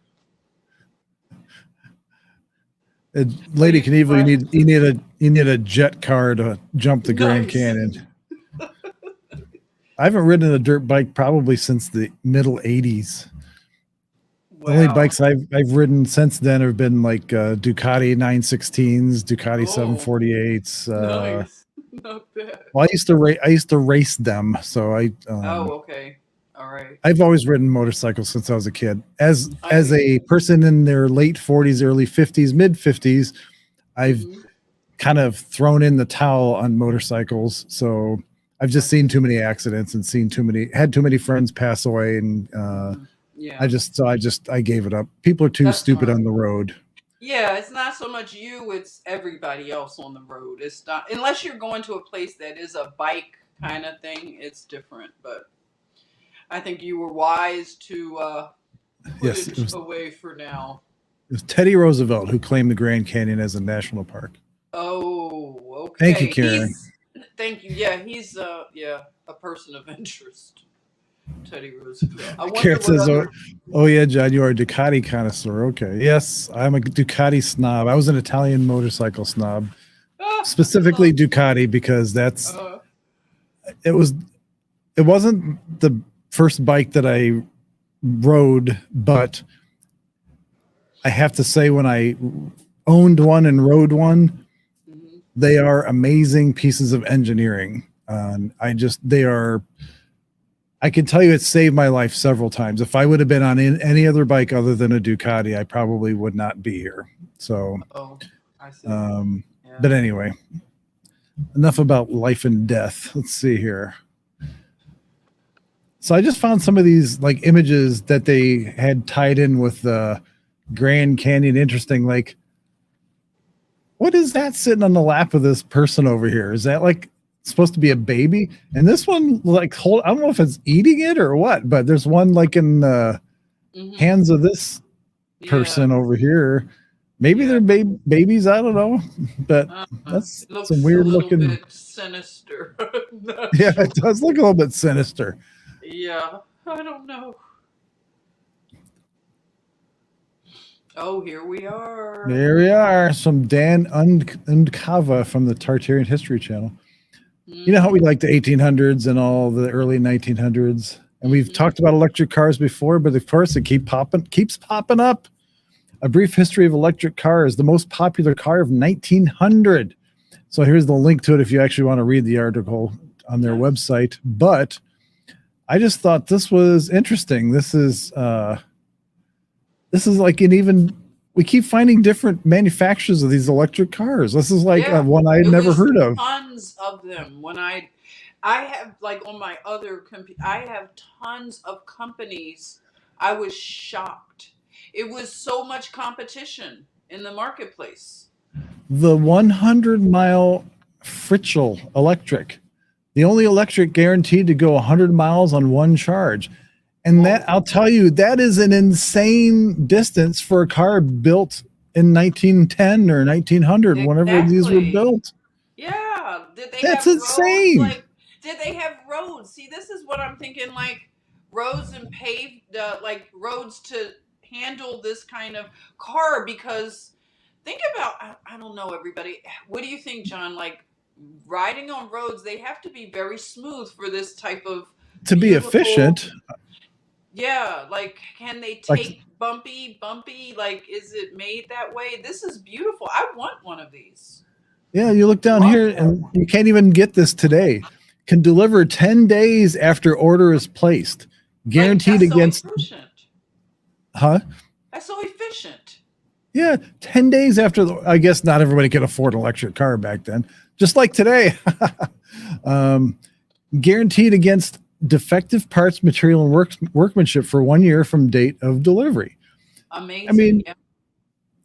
Lady Knievel, you need a jet car to jump the Grand Nice. Canyon. I haven't ridden a dirt bike probably since the middle '80s. Wow. The only bikes I've ridden since then have been like Ducati 916s, Ducati 748s. Nice, not bad. Well, I used to race them, so Okay, all right. I've always ridden motorcycles since I was a kid. As I- a person in their late 40s, early 50s, mid 50s, I've kind of thrown in the towel on motorcycles. So I've just seen too many accidents and had too many friends pass away, and Yeah. I gave it up. People are too That's stupid smart. on the road. Yeah, it's not so much you, it's everybody else on the road. It's not, unless you're going to a place that is a bike kind of thing, it's different. But I think you were wise to put Yes, it away for now. It was Teddy Roosevelt who claimed the Grand Canyon as a national park. Oh, okay. Thank you, Karen. Thank you. Yeah, he's a person of interest. Teddy Roosevelt. I wonder Karen says, oh yeah, John, you are a Ducati connoisseur. Okay. Yes, I'm a Ducati snob. I was an Italian motorcycle snob. Specifically Ducati, because it wasn't the first bike that I rode, but I have to say when I owned one and rode one, they are amazing pieces of engineering. I can tell you it saved my life several times. If I would have been on any other bike other than a Ducati, I probably would not be here. So, I see. But anyway, enough about life and death. Let's see here. So I just found some of these like images that they had tied in with the Grand Canyon. Interesting. Like, what is that sitting on the lap of this person over here? Is that like supposed to be a baby? And this one, like, I don't know if it's eating it or what, but there's one like in the hands of this person over here. Maybe they're babies. I don't know, but that's some weird looking. Bit sinister. Yeah, it does look a little bit sinister. Yeah, I don't know. Oh, here we are. There we are. Some Dan Undkava from the Tartarian History Channel. You know how we like the 1800s and all the early 1900s, and we've talked about electric cars before, but of course it keeps popping up. A brief history of electric cars, the most popular car of 1900. So here's the link to it if you actually want to read the article on their website. But I just thought this was interesting. This is like an even we keep finding different manufacturers of these electric cars. This is like one I had It never was heard of. Tons of them. When I have like on my other I have tons of companies. I was shocked. It was so much competition in the marketplace. The 100-mile Fritchel electric, the only electric guaranteed to go 100 miles on one charge. And that, I'll tell you, that is an insane distance for a car built in 1910 or 1900, whenever these were built. Yeah. Did they That's have insane. roads? Like, did they have roads? See, this is what I'm thinking, like roads and paved, like roads to handle this kind of car. Because think about, I don't know, everybody. What do you think, John? Like riding on roads, they have to be very smooth for this type of To be efficient. Yeah, like can they take bumpy? Like, is it made that way? This is beautiful. I want one of these. Yeah, you look down here and you can't even get this today. Can deliver 10 days after order is placed. Guaranteed That's against. So efficient. Huh? That's so efficient. Yeah, 10 days after. I guess not everybody could afford an electric car back then. Just like today. Guaranteed against defective parts, material, and workmanship for 1 year from date of delivery. Amazing. I mean,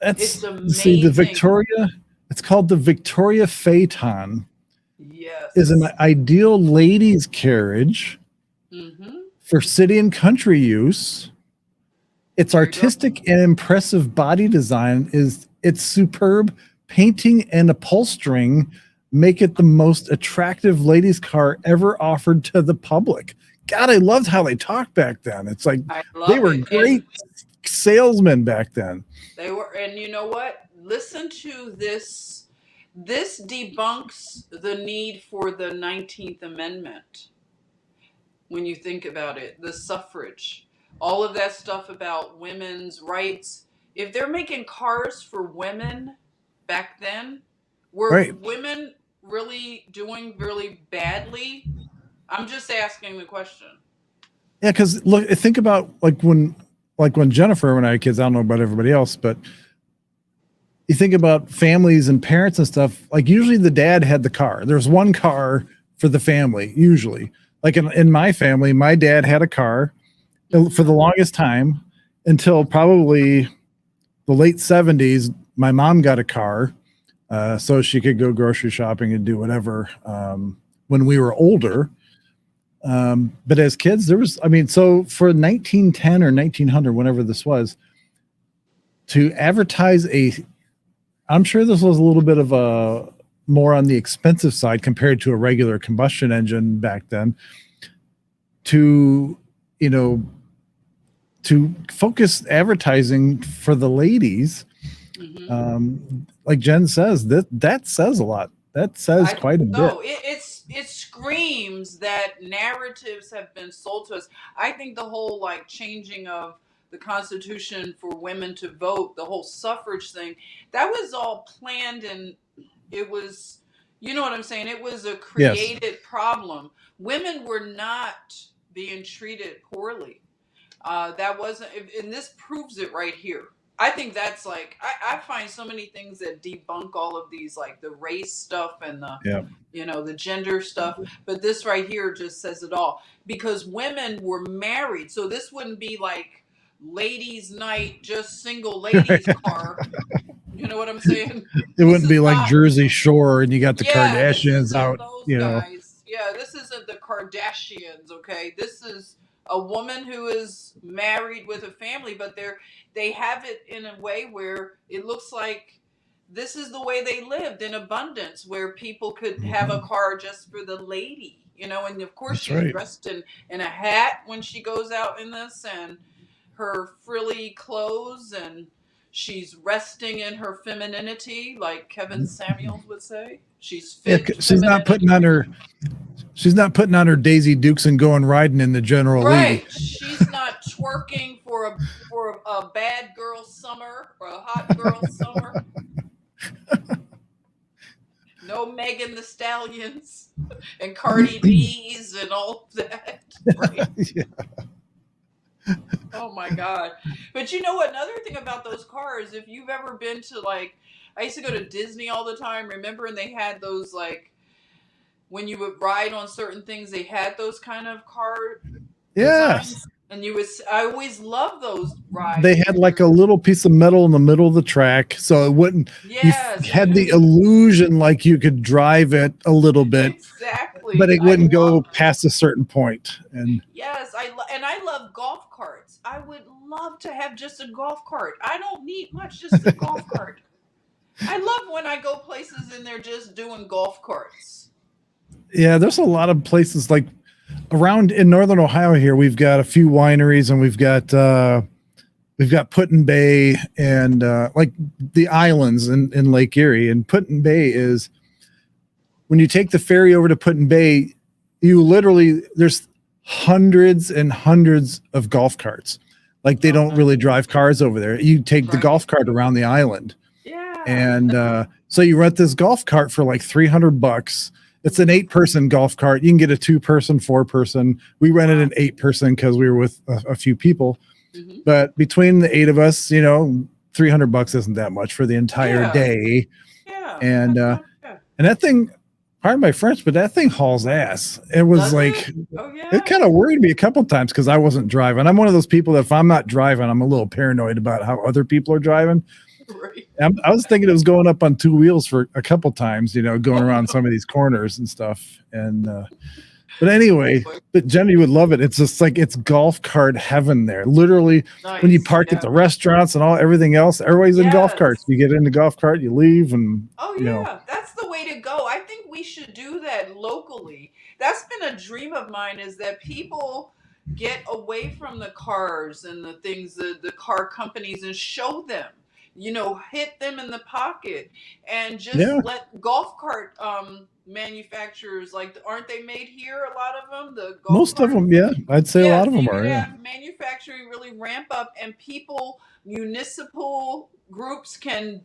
it's amazing. See, the Victoria, it's called the Victoria Phaeton. Yes. Is an ideal ladies' carriage for city and country use. Its artistic and impressive body design is its superb painting and upholstering make it the most attractive ladies' car ever offered to the public. God, I loved how they talked back then. It's like they were great salesmen back then. They were, and you know what? Listen to this. This debunks the need for the 19th Amendment. When you think about it, the suffrage, all of that stuff about women's rights. If they're making cars for women back then, were women really doing really badly? I'm just asking the question. Yeah, because look, think about like when Jennifer and I had kids. I don't know about everybody else, but you think about families and parents and stuff. Like usually the dad had the car. There's one car for the family. Usually, like in my family, my dad had a car for the longest time until probably the late 70s. My mom got a car. So she could go grocery shopping and do whatever when we were older. But as kids, there was, so for 1910 or 1900, whenever this was, to advertise I'm sure this was a little bit of a more on the expensive side compared to a regular combustion engine back then, to focus advertising for the ladies. Like Jen says, that says a lot. That says quite a bit. It screams that narratives have been sold to us. I think the whole like changing of the Constitution for women to vote, the whole suffrage thing, that was all planned, and it was, you know what I'm saying? It was a created problem. Women were not being treated poorly. That wasn't, and this proves it right here. I think that's like, I find so many things that debunk all of these, like the race stuff and the, the gender stuff. But this right here just says it all, because women were married. So this wouldn't be like ladies' night, just single ladies' car. You know what I'm saying? It wouldn't be like Jersey Shore and you got the Kardashians out, guys. Yeah, this isn't the Kardashians, okay? This is a woman who is married with a family, but they have it in a way where it looks like this is the way they lived, in abundance, where people could have a car just for the lady, and of course she's dressed in a hat when she goes out in this, and her frilly clothes, and she's resting in her femininity, like Kevin Samuels would say. She's she's not putting on her Daisy Dukes and going riding in the General Lee. She's not twerking for a bad girl summer or a hot girl summer. No Megan the Stallions and Cardi B's and all that. Right? Oh my God. But you know, another thing about those cars, if you've ever been to like, I used to go to Disney all the time, remember? And they had those like, when you would ride on certain things, they had those kind of car Yes. designs. And I always loved those rides. They had like a little piece of metal in the middle of the track, so it wouldn't. Yes. Had the illusion like you could drive it a little bit, Exactly. but it I wouldn't go love past a certain point. And Yes, and I love golf carts. I would love to have just a golf cart. I don't need much, just a golf cart. I love when I go places and they're just doing golf carts. yeah, there's a lot of places like around in northern Ohio here. We've got a few wineries, and we've got Put-in Bay and like the islands in Lake Erie. And Put-in Bay is when you take the ferry over to Put-in Bay, you literally there's hundreds and hundreds of golf carts. Like they don't really drive cars over there. You take the golf cart around the island. Yeah. And so you rent this golf cart for like $300. It's an 8-person golf cart. You can get a 2-person, 4-person. We rented an 8-person because we were with a few people. Mm-hmm. But between the 8 of us, you know, $300 isn't that much for the entire day. Yeah. And that thing, pardon my French, but that thing hauls ass. It was it kind of worried me a couple times because I wasn't driving. I'm one of those people that if I'm not driving, I'm a little paranoid about how other people are driving. Right. I was thinking it was going up on 2 wheels for a couple times, you know, going around some of these corners and stuff. And but anyway, but Jenny would love it. It's just like it's golf cart heaven there. Literally, when you park at the restaurants and everything else, everybody's in golf carts. You get in the golf cart, you leave, and you know. That's the way to go. I think we should do that locally. That's been a dream of mine, is that people get away from the cars and the things, the car companies, and show them. You know, hit them in the pocket and just let golf cart manufacturers, like, aren't they made here? A lot of them, the golf most carts? of them, yeah, I'd say a lot of them are. Yeah, manufacturing really ramp up, and people, municipal groups can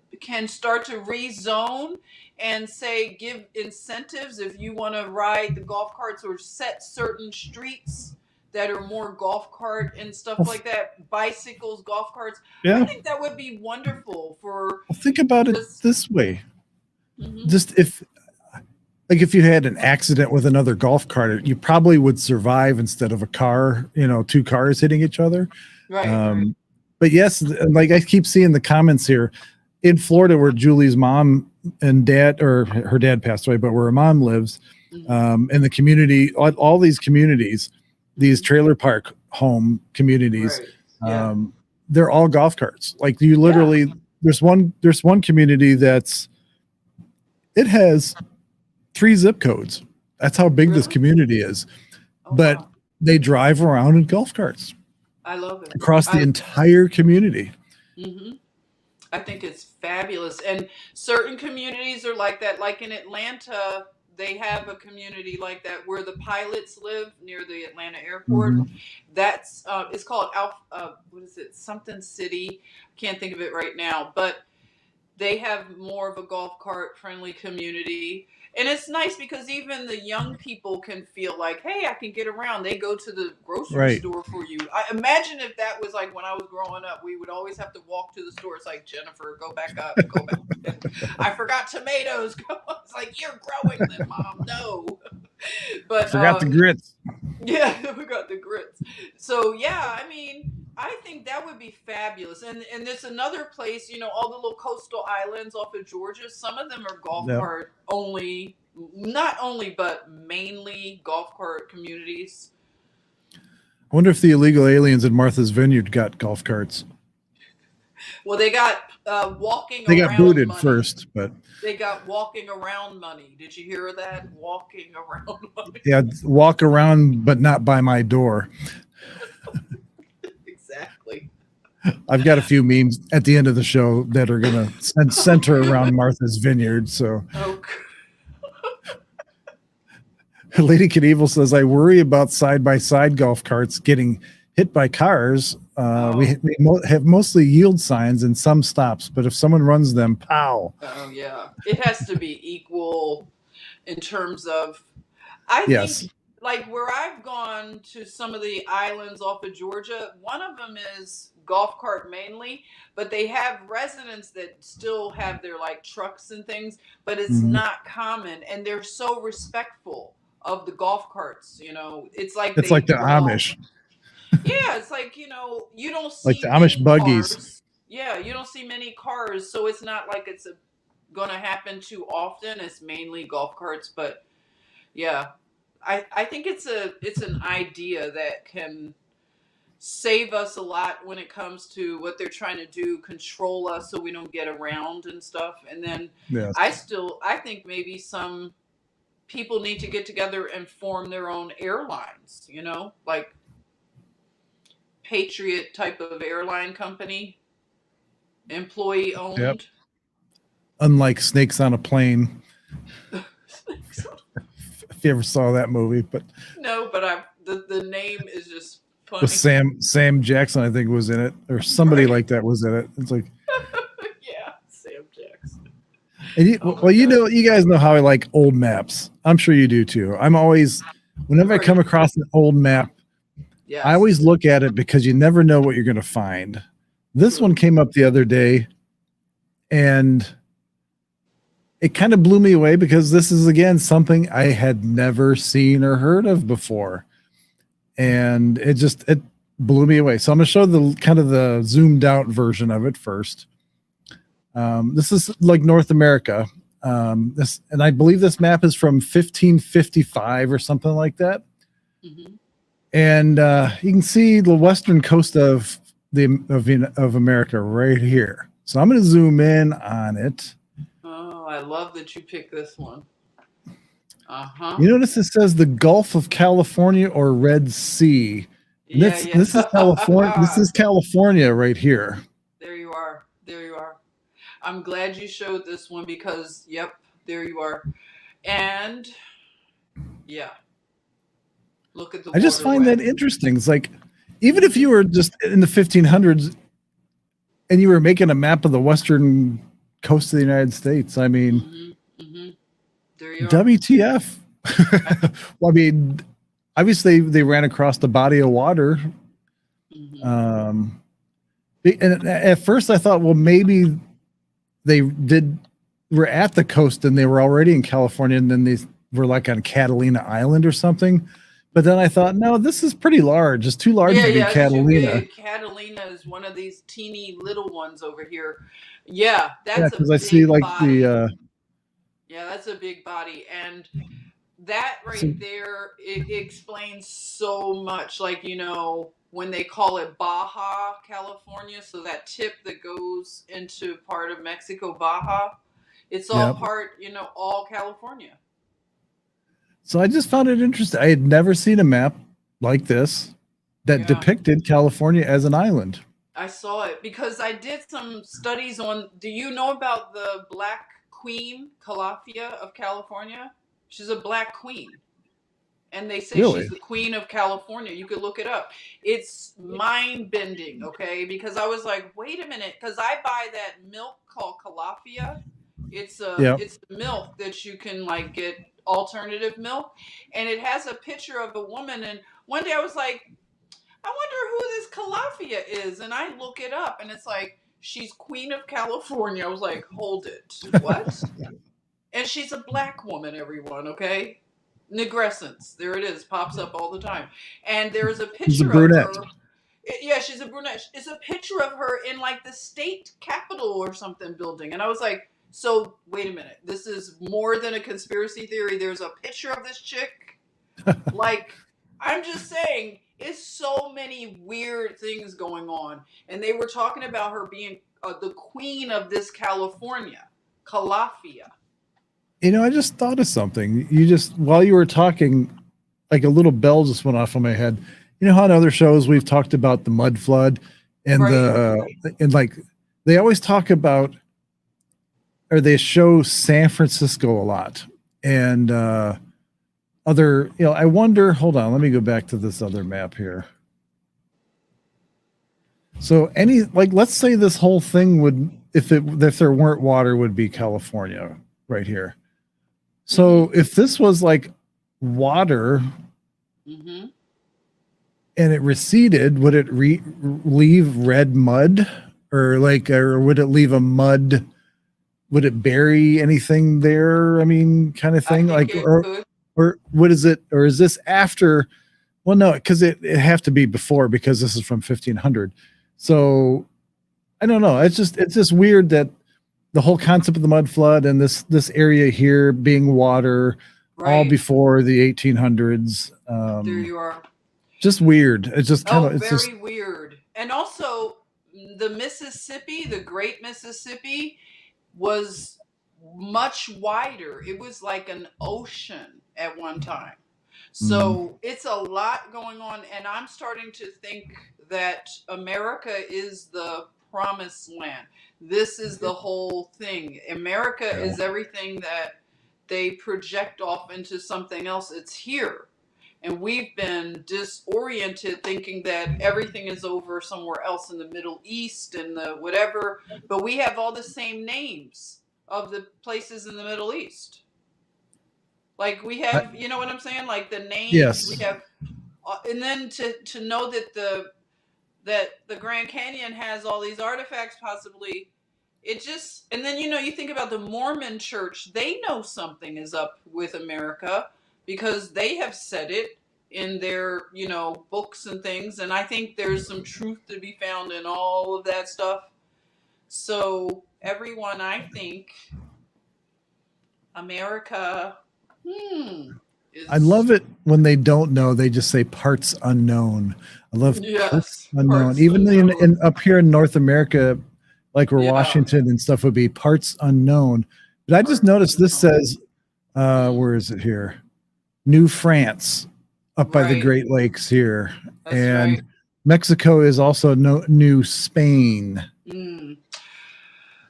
start to rezone and say give incentives if you want to ride the golf carts, or set certain streets that are more golf cart and stuff like that, bicycles, golf carts. I think that would be wonderful for. Well, think about it this way. Just if you had an accident with another golf cart, you probably would survive instead of a car, you know, 2 cars hitting each other. Right. But yes, like I keep seeing the comments here in Florida where Julie's mom and dad, or her dad passed away, but where her mom lives, in the community, all these communities, these trailer park home communities, they're all golf carts. Like you literally, there's one community it has 3 zip codes. That's how big this community is. But they drive around in golf carts. I love it. Across the entire community. Mm-hmm. I think it's fabulous. And certain communities are like that. Like in Atlanta, they have a community like that where the pilots live near the Atlanta airport. That's it's called what is it? Something City. Can't think of it right now, but they have more of a golf cart friendly community. And it's nice because even the young people can feel like, hey, I can get around. They go to the grocery store for you. I imagine if that was like when I was growing up, we would always have to walk to the store. It's like, Jennifer, go back up, go back. I forgot tomatoes. It's like, you're growing them, Mom. No. But forgot the grits. Yeah, I forgot the grits. So yeah, I mean, I think that would be fabulous. And there's another place, you know, all the little coastal islands off of Georgia. Some of them are golf cart only, not only, but mainly golf cart communities. I wonder if the illegal aliens in Martha's Vineyard got golf carts. Well, they got walking. They got booted money. First, but they got walking around money. Did you hear that? Walking around money. Yeah, walk around, but not by my door. Exactly. I've got a few memes at the end of the show that are going to center around Martha's Vineyard. So, Lady Knievel says, I worry about side-by-side golf carts getting hit by cars. We have mostly yield signs and some stops, but if someone runs them, pow. Oh, yeah. It has to be equal in terms of, I think like where I've gone to some of the islands off of Georgia, one of them is golf cart mainly, but they have residents that still have their like trucks and things, but it's Mhm. not common, and they're so respectful of the golf carts. It's like It's they like the belong. Amish, Yeah, it's like, you don't like the see Amish many buggies. cars. Yeah, you don't see many cars, so it's not like it's gonna happen too often. It's mainly golf carts, but yeah, I think it's an idea that can save us a lot when it comes to what they're trying to do, control us so we don't get around and stuff. And then Yes. I think maybe some people need to get together and form their own airlines, like Patriot type of airline company, employee owned. Yep. Unlike Snakes on a Plane, if you ever saw that movie, but No, but the name is just funny. with Sam Jackson, I think, was in it, or somebody Right. like that was in it. It's like, Yeah, Sam Jackson. and Oh my well, God. you guys know how I like old maps. I'm sure you do too. I'm always, whenever I come Right. across an old map, Yes. I always look at it because you never know what you're going to find. This True. one came up the other day, and it kind of blew me away because this is, again, something I had never seen or heard of before. And it blew me away. So I'm going to show the kind of the zoomed out version of it first. This is like North America. And I believe this map is from 1555 or something like that. Mhm. And you can see the western coast of America right here. So I'm going to zoom in on it. Oh, I love that you picked this one. Uh-huh. You notice it says the Gulf of California or Red Sea. And Yeah, this is California. This is California right here. There you are. There you are. I'm glad you showed this one because, yep, there you are. And yeah, look at the I just find waterway. that interesting. It's like, even if you were just in the 1500s and you were making a map of the western coast of the United States, I mean, There you are. WTF? Well, I mean, obviously they ran across the body of water. And at first I thought, well, maybe they were at the coast and they were already in California, and then they were like on Catalina Island or something. But then I thought, no, this is pretty large. It's too large to be It's too Catalina. big. Catalina is one of these teeny little ones over here. Yeah, Yeah, that's a because I big see like body. the Yeah, that's a big body. And that right So- there, it explains so much. Like, when they call it Baja, California, so that tip that goes into part of Mexico, Baja, it's all Yep. part, all California. So I just found it interesting. I had never seen a map like this that Yeah. depicted California as an island. I saw it because I did some studies on. Do you know about the Black Queen, Calafia of California? She's a black queen. And they say Really? she's the queen of California. You could look it up. It's mind bending, okay? Because I was like, wait a minute, because I buy that milk called Calafia. It's it's milk that you can like get alternative milk, and it has a picture of a woman. And one day I was like, I wonder who this Calafia is, and I look it up, and it's like she's Queen of California. I was like, hold it, what? And she's a black woman, everyone, okay? Negrescence. There it is. Pops up all the time. And there's a picture of brunette. her. Yeah, she's a brunette. It's a picture of her in like the state capitol or something building. And I was like, so wait a minute. This is more than a conspiracy theory. There's a picture of this chick. Like, I'm just saying, it's so many weird things going on. And they were talking about her being the queen of this California, Calafia. I just thought of something. While you were talking, like a little bell just went off in my head. You know how in other shows we've talked about the mud flood and and like they always talk about, or they show San Francisco a lot and other, I wonder, hold on, let me go back to this other map here. So let's say this whole thing would, if there weren't water, would be California right here. So if this was like water, Mm-hmm. and it receded, would it leave red mud, or would it leave a mud? Would it bury anything there? I mean, kind of I thing. think it could. Or what is it? Or is this after? Well, no, because it have to be before, because this is from 1500. So I don't know. It's just weird that the whole concept of the mud flood and this area here being water all Right. before the 1800s. There you are. Just weird. It's just kind of, it's very just, weird. And also, the Mississippi, the Great Mississippi, was much wider. It was like an ocean at one time. So it's a lot going on. And I'm starting to think that America is the promised land. This is the whole thing. America is everything that they project off into something else. It's here. And we've been disoriented thinking that everything is over somewhere else in the Middle East and the whatever. But we have all the same names of the places in the Middle East. Like we have, you know what I'm saying? Like the names yes. we have. And then to know that the Grand Canyon has all these artifacts possibly. It just, and then, you think about the Mormon church, they know something is up with America because they have said it in their, books and things. And I think there's some truth to be found in all of that stuff. So everyone, I think America, I love it when they don't know, they just say parts unknown. I love parts unknown. Parts Even unknown. in up here in North America, like where Yeah. Washington and stuff would be parts unknown. But I just noticed this says, where is it here? New France, up by the Right. Great Lakes here. That's and right. Mexico is also New Spain.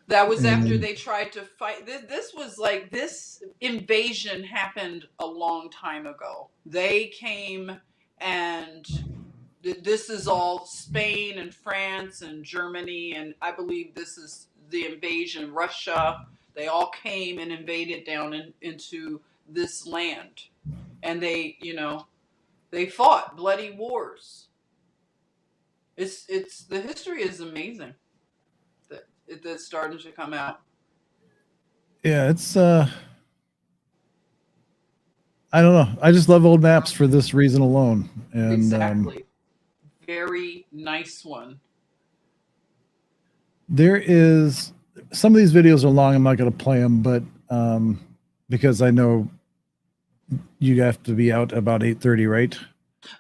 That was after they tried to fight. This was like, this invasion happened a long time ago. They came and this is all Spain and France and Germany. And I believe this is the invasion, Russia. They all came and invaded down into this land. And they, they fought bloody wars. It's the history is amazing. That's starting to come out. Yeah, it's I don't know. I just love old maps for this reason alone. And Exactly. Very nice one. there is some of these videos are long. I'm not going to play them, but because I know you have to be out about 8:30, right?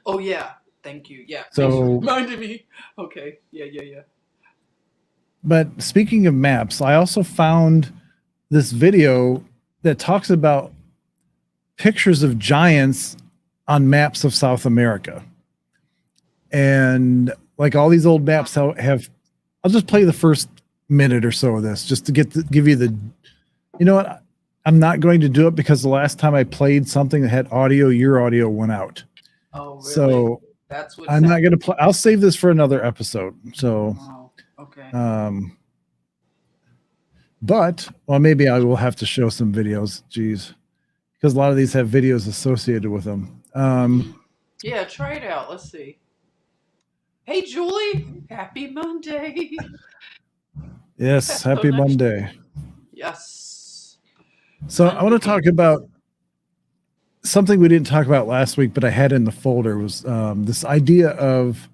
Oh yeah. Thank you. Yeah. So- Thanks for reminding me. Okay. Yeah. But speaking of maps, I also found this video that talks about pictures of giants on maps of South America. And like all these old maps have, I'll just play the first minute or so of this just to give you the, you know what? I'm not going to do it because the last time I played something that had audio, your audio went out. Oh really? So that's what I'm not going to play. I'll save this for another episode. So, okay. but, well, maybe I will have to show some videos. Geez. Because a lot of these have videos associated with them. Yeah, try it out. Let's see. Hey, Julie. Happy Monday. Yes. Happy Monday. Yes. So I want to talk about something we didn't talk about last week, but I had in the folder was this idea of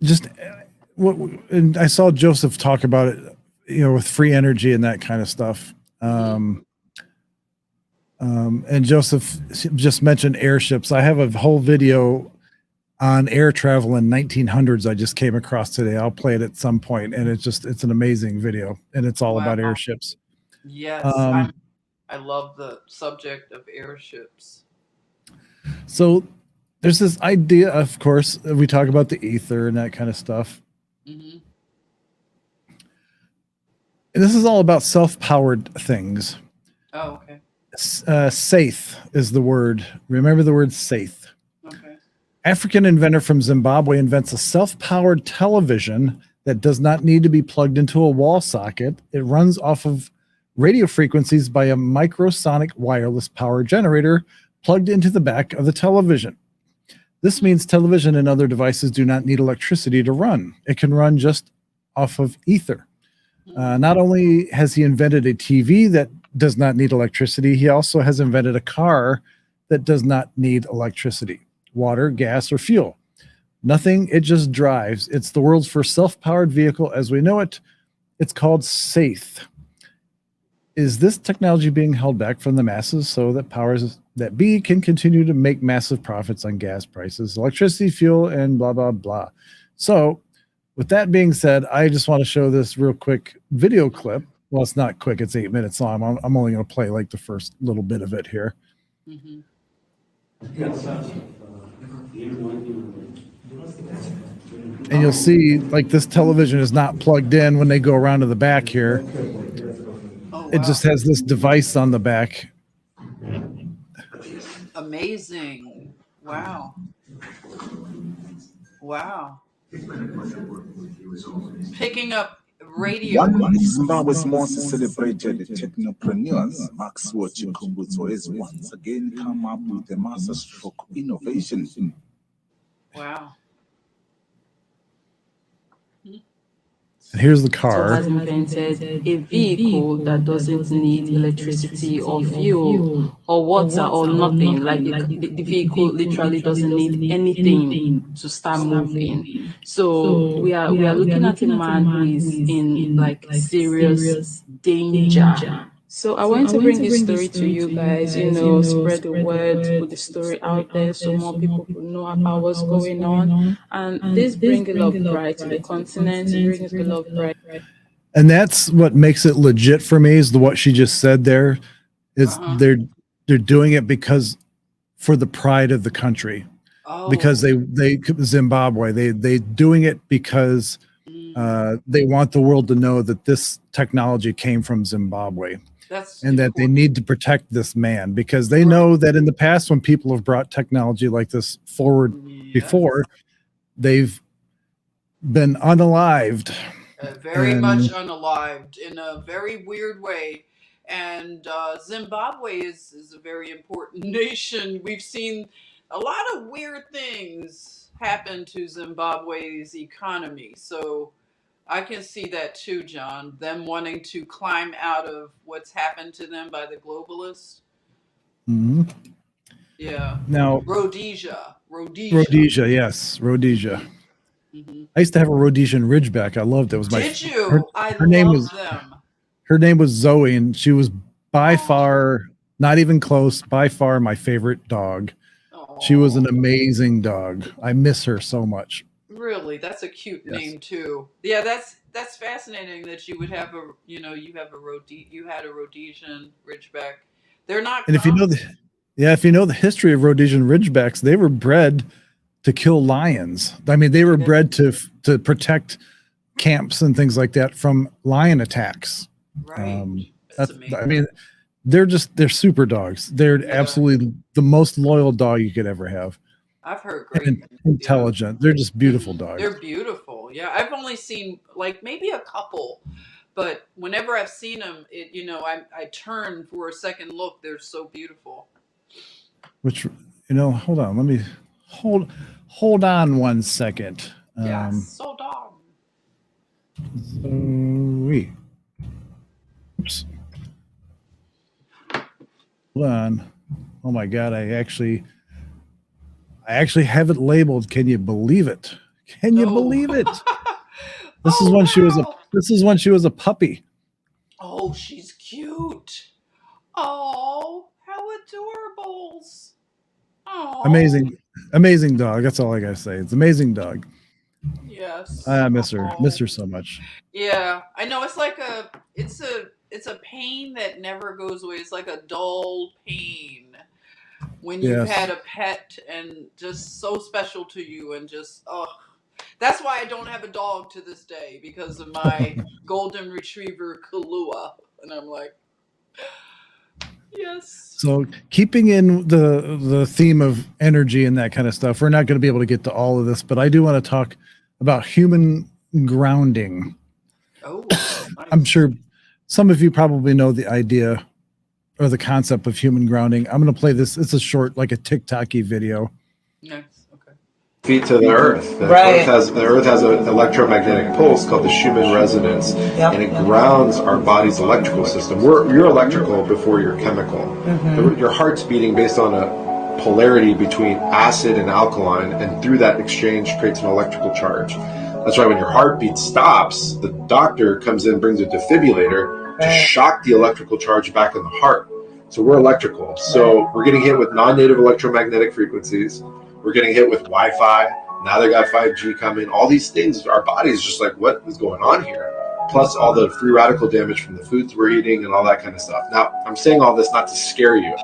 just what, and I saw Joseph talk about it, with free energy and that kind of stuff. And Joseph just mentioned airships. I have a whole video on air travel in 1900s I just came across today. I'll play it at some point, and it's an amazing video, and it's all about airships. Yes, I love the subject of airships. So there's this idea, of course, we talk about the ether and that kind of stuff. Mm-hmm. And this is all about self-powered things. Oh, okay. Saith is the word. Remember the word saith. Okay. African inventor from Zimbabwe invents a self-powered television that does not need to be plugged into a wall socket. It runs off of radio frequencies by a microsonic wireless power generator plugged into the back of the television. This means television and other devices do not need electricity to run. It can run just off of ether. Not only has he invented a TV that does not need electricity, he also has invented a car that does not need electricity, water, gas, or fuel. Nothing, it just drives. It's the world's first self-powered vehicle as we know it. It's called Saith. Is this technology being held back from the masses so that powers that be can continue to make massive profits on gas prices, electricity, fuel, and blah, blah, blah? So with that being said, I just want to show this real quick video clip. Well, it's not quick. It's 8 minutes long. I'm only going to play like the first little bit of it here. Mm-hmm. And you'll see like this television is not plugged in when they go around to the back here. Oh, wow. It just has this device on the back. Amazing. Wow. Wow. Picking up radio. One of Zimbabwe's most celebrated technopreneurs, Maxwell Chikumbuzo, has once again come up with a masterstroke innovation. Wow. And here's the car. Has invented a vehicle that doesn't need electricity or fuel or water or nothing. Like the vehicle literally doesn't need anything to start moving. So we are looking at a man who is in like serious danger. So I want to bring this story to you guys, spread the word, put the story out there so more people will know about what's going on. And this brings a lot of pride to the continent, it brings a lot of pride. And that's what makes it legit for me is what she just said there is they're doing it because for the pride of the country. Oh. Because they Zimbabwe, they doing it because they want the world to know that this technology came from Zimbabwe. And that they need to protect this man because they know that in the past when people have brought technology like this forward before, they've been unalived. Very much unalived in a very weird way. And Zimbabwe is a very important nation. We've seen a lot of weird things happen to Zimbabwe's economy. So I can see that too, John. Them wanting to climb out of what's happened to them by the globalists. Mm-hmm. Yeah. Now, Rhodesia, yes, Rhodesia. Mm-hmm. I used to have a Rhodesian Ridgeback. I loved it. It was Did you? Her name was them. Her name was Zoe, and she was by far, not even close, by far my favorite dog. She was an amazing dog. I miss her so much. Really, that's a cute name too. Yeah, that's fascinating that you would have you had a Rhodesian Ridgeback. They're not. And if you know the history of Rhodesian Ridgebacks, they were bred to kill lions. I mean, they were bred to protect camps and things like that from lion attacks. Right. I mean, they're super dogs. They're absolutely the most loyal dog you could ever have. I've heard great. And intelligent. They're just beautiful dogs. They're beautiful. Yeah, I've only seen like maybe a couple, but whenever I've seen them, I turn for a second look. They're so beautiful. Which hold on. Let me hold on 1 second. Yes, hold on. Oops. Hold on. Oh my God! I actually have it labeled. Can you believe it? Can you believe it? This is when she was a puppy. Oh, she's cute. Oh, how adorables. Oh. Amazing dog. That's all I gotta say. It's an amazing dog. Yes. I miss her so much. Yeah, I know. It's like it's a pain that never goes away. It's like a dull pain when you've had a pet and just so special to you and just that's why I don't have a dog to this day because of my golden retriever Kahlua, and I'm like, yes. So keeping in the theme of energy and that kind of stuff, we're not going to be able to get to all of this, but I do want to talk about human grounding. Oh, nice. I'm sure some of you probably know the idea or the concept of human grounding. I'm going to play this. It's a short, like a TikTok-y video. Nice. Okay. Feet to the Earth. The Earth has an electromagnetic pulse called the Schumann resonance, and it grounds our body's electrical system. You're electrical before you're chemical. Your heart's beating based on a polarity between acid and alkaline, and through that exchange creates an electrical charge. That's why when your heartbeat stops, the doctor comes in, brings a defibrillator to shock the electrical charge back in the heart. So we're electrical. So we're getting hit with non-native electromagnetic frequencies. We're getting hit with Wi-Fi. Now they got 5G coming. All these things, our body's just like, what is going on here? Plus all the free radical damage from the foods we're eating and all that kind of stuff. Now, I'm saying all this not to scare you,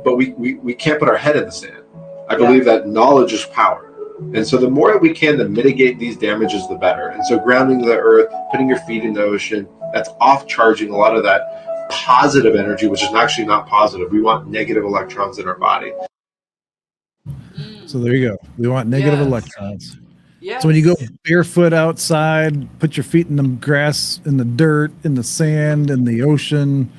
but we can't put our head in the sand. I believe that knowledge is power. And so the more we can to mitigate these damages, the better. And so grounding the earth, putting your feet in the ocean, that's off charging a lot of that positive energy, which is actually not positive. We want negative electrons in our body. So there you go. We want negative electrons. Yes. So when you go barefoot outside, put your feet in the grass, in the dirt, in the sand, in the ocean.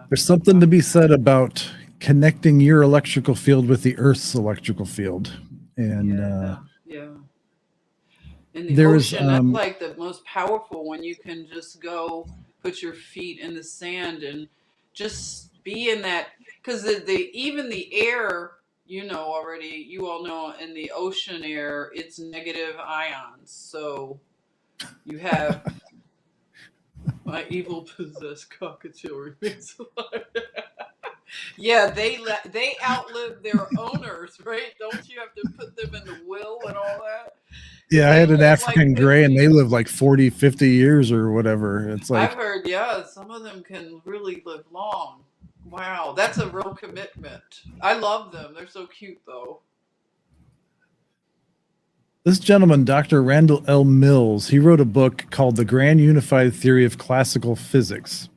There's something to be said about connecting your electrical field with the Earth's electrical field. And in the there's ocean, that's like the most powerful, when you can just go put your feet in the sand and just be in that, because even the air, you know already, you all know, in the ocean air, it's negative ions. So you have my evil possessed cockatiel remains alive. Yeah, they outlive their owners, right? Don't you have to put them in the will and all that? yeah, I had an African gray and they live like 40, 50 years or whatever. It's like, I've heard, some of them can really live long. Wow, that's a real commitment. I love them. They're so cute, though. this gentleman, Dr. Randall L. Mills, he wrote a book called The Grand Unified Theory of Classical Physics.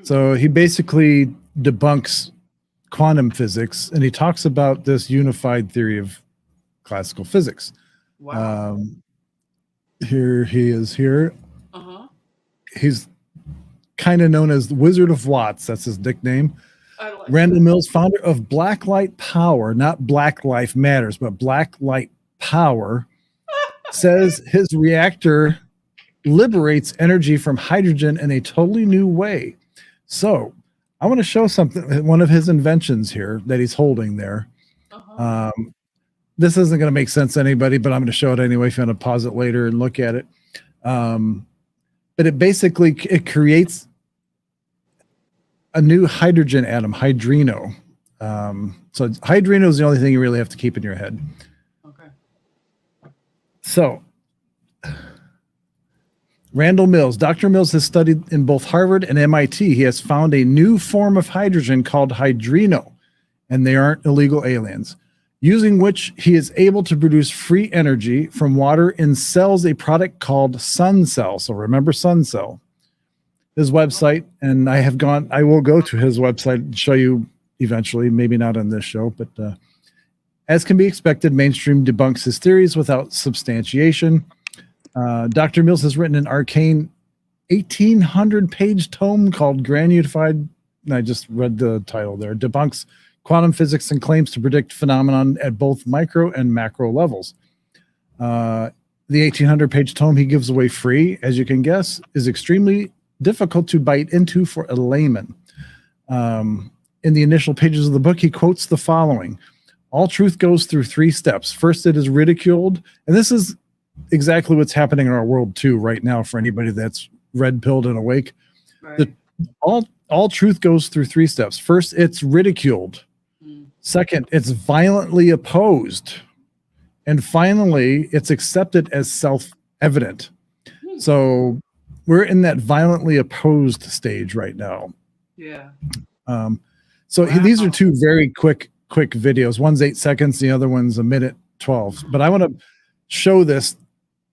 So he basically debunks quantum physics, and he talks about this unified theory of classical physics. Wow. Here he is here. He's kind of known as the Wizard of Watts. That's his nickname. Randall Mills, founder of Blacklight Power, not Black Life Matters, but Blacklight Power, says his reactor liberates energy from hydrogen in a totally new way. So I want to show something, one of his inventions here that he's holding there. This isn't going to make sense to anybody, but I'm going to show it anyway if you want to pause it later and look at it. But it basically, it creates a new hydrogen atom, hydrino. So hydrino is the only thing you really have to keep in your head. Okay. So Randall Mills, Dr. Mills has studied in both Harvard and MIT. He has found a new form of hydrogen called hydrino, and they aren't illegal aliens, using which he is able to produce free energy from water in cells, a product called sun cell. So remember sun cell. His website, and I will go to his website and show you eventually, maybe not on this show, but as can be expected, mainstream debunks his theories without substantiation. Dr. Mills has written an arcane 1,800-page tome called Grand Unified, and I just read the title there, debunks quantum physics and claims to predict phenomenon at both micro and macro levels. The 1,800-page tome he gives away free, as you can guess, is extremely difficult to bite into for a layman. In the initial pages of the book, he quotes the following: all truth goes through 3 steps. First, it is ridiculed, and this is exactly what's happening in our world too right now for anybody that's red-pilled and awake. Right. All truth goes through 3 steps. First, it's ridiculed. Second, it's violently opposed. And finally, it's accepted as self-evident. So we're in that violently opposed stage right now. Yeah. So these are 2 very quick videos. One's 8 seconds, the other one's 1:12. But I want to show this.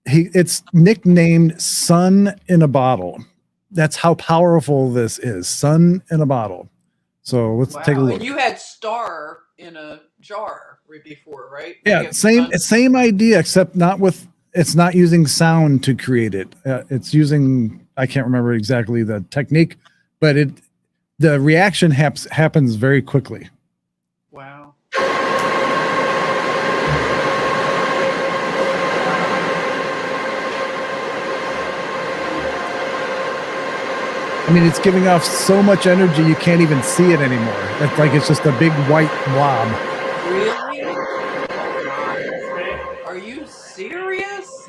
It's nicknamed Sun in a Bottle. That's how powerful this is. Sun in a bottle. So let's take a look. And you had star in a jar before, right? Yeah, same idea, except it's not using sound to create it. It's using I can't remember exactly the technique, but the reaction happens very quickly. Wow. I mean, it's giving off so much energy you can't even see it anymore. It's like it's just a big white blob. Really? Oh my. Are you serious?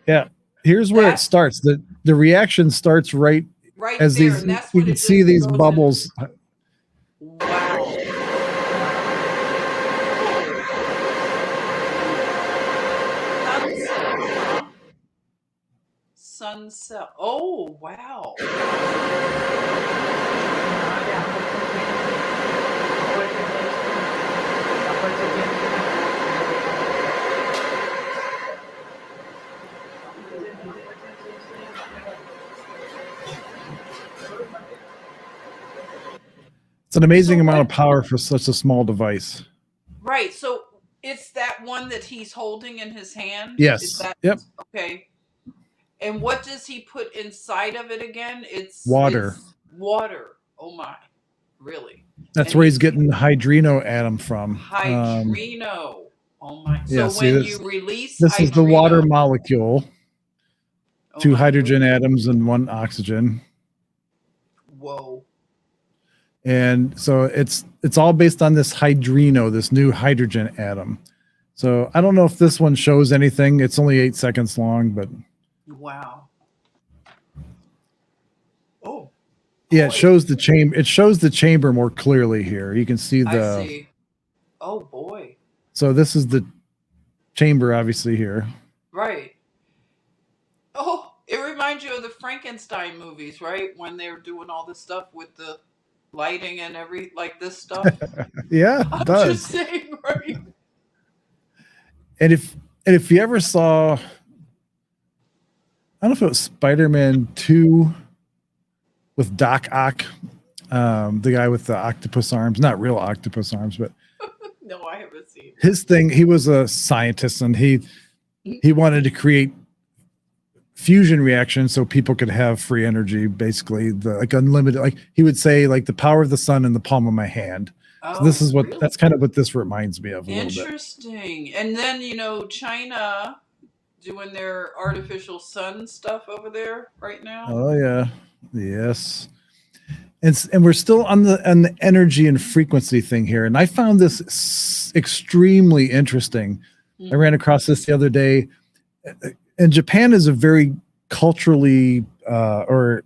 Yeah. Here's where it starts. The reaction starts right as there, these and that's you when can it see just these goes bubbles. Wow. Sunset, huh? Sunset. Oh, wow. It's an amazing amount of power for such a small device. Right. So it's that one that he's holding in his hand? Yes. Is that Yep. okay? And what does he put inside of it again? It's Water. It's water. Oh my. Really? That's And where he's getting the hydrino atom from. hydrino. Oh my. Yeah, So when you release this is the water hydrino- molecule. Oh 2 my hydrogen atoms and 1 oxygen. Whoa. And so it's all based on this hydrino, this new hydrogen atom. So I don't know if this one shows anything. It's only 8 seconds long, but wow. Oh. Yeah, it shows the chamber. It shows the chamber more clearly here. You can see the. I see. Oh boy. So this is the chamber, obviously here. Right. Oh, it reminds you of the Frankenstein movies, right? When they're doing all this stuff with the lighting and like this stuff. Yeah, it I'm does. just saying, right? And if you ever saw, I don't know if it was Spider-Man 2 with Doc Ock, the guy with the octopus arms, not real octopus arms, but No, I haven't seen. his thing, he was a scientist and he wanted to create fusion reactions so people could have free energy, basically like unlimited, like he would say, like the power of the sun in the palm of my hand. So this is what really? that's kind of what this reminds me of a little bit. Interesting. And then, China doing their artificial sun stuff over there right now. Oh yeah. Yes. And we're still on the energy and frequency thing here. And I found this extremely interesting. I ran across this the other day. And Japan is a very culturally or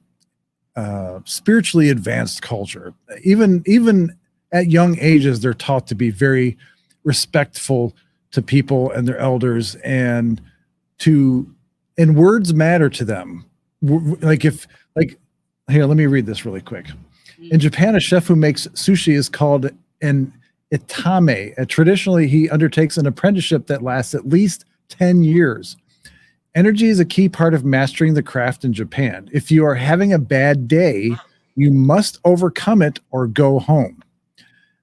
spiritually advanced culture. Even at young ages, they're taught to be very respectful to people and their elders, and words matter to them. Here, let me read this really quick. In Japan, a chef who makes sushi is called an itame. Traditionally, he undertakes an apprenticeship that lasts at least 10 years. Energy is a key part of mastering the craft in Japan. If you are having a bad day, you must overcome it or go home.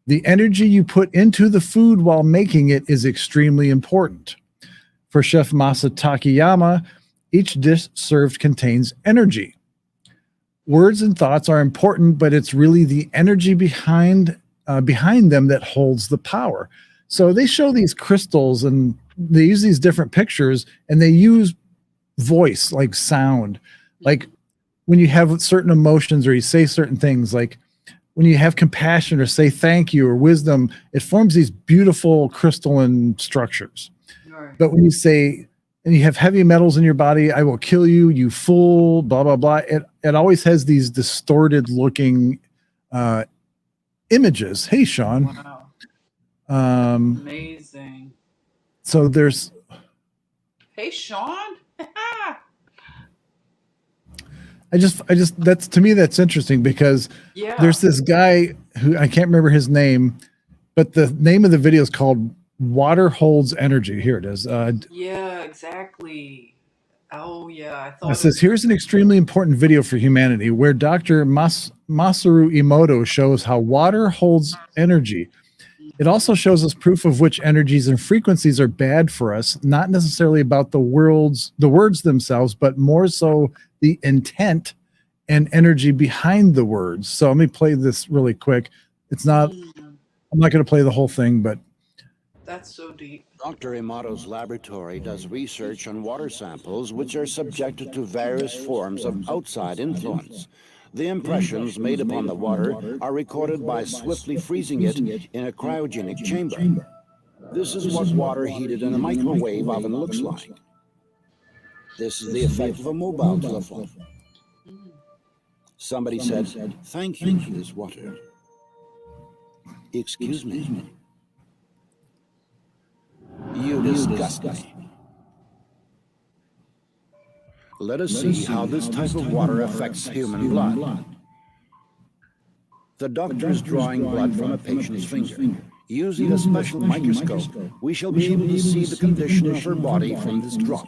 The energy you put into the food while making it is extremely important. For Chef Masa Takayama, each dish served contains energy. Words and thoughts are important, but it's really the energy behind them that holds the power. So they show these crystals and they use these different pictures and they use voice, like sound. Like when you have certain emotions or you say certain things, like when you have compassion or say thank you or wisdom, it forms these beautiful crystalline structures. Right. But when you say, and you have heavy metals in your body, I will kill you, you fool, blah, blah, blah. It always has these distorted looking images. Hey, Sean. Wow. Amazing. So there's. Hey, Sean. I just that's, to me, that's interesting because there's this guy who I can't remember his name, but the name of the video is called Water Holds Energy. Here it is. Yeah, exactly. Oh yeah. I thought it says, here's an extremely important video for humanity where Dr. Masaru Emoto shows how water holds energy. It also shows us proof of which energies and frequencies are bad for us, not necessarily about the words themselves, but more so the intent and energy behind the words. So let me play this really quick. I'm not going to play the whole thing, but That's so deep. Dr. Amato's laboratory does research on water samples which are subjected to various forms of outside influence. The impressions made upon the water are recorded by swiftly freezing it in a cryogenic chamber. This is what water heated in a microwave oven looks like. This is the effect of a mobile telephone. Somebody said, "Thank you for this water." Excuse me. You disgust me. Let us see how this type of water affects human blood. The doctor is drawing blood from a patient's finger. Using a special microscope, we shall be able to see the condition of her body from this drop.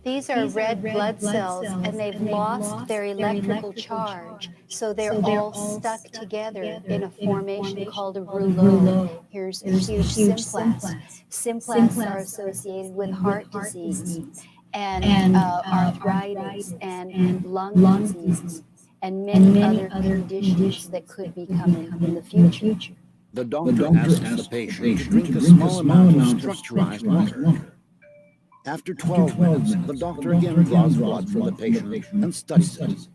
These are red blood cells, and they've lost their electrical charge, so they're all stuck together in a formation called a rouleau. Here's a huge symplas. Symplas are associated with heart disease and arthritis and lung disease and many other conditions that could be coming in the future. The doctor asks the patient to drink a small amount of structurized water. After 12 minutes, the doctor again draws blood from the patient and studies it.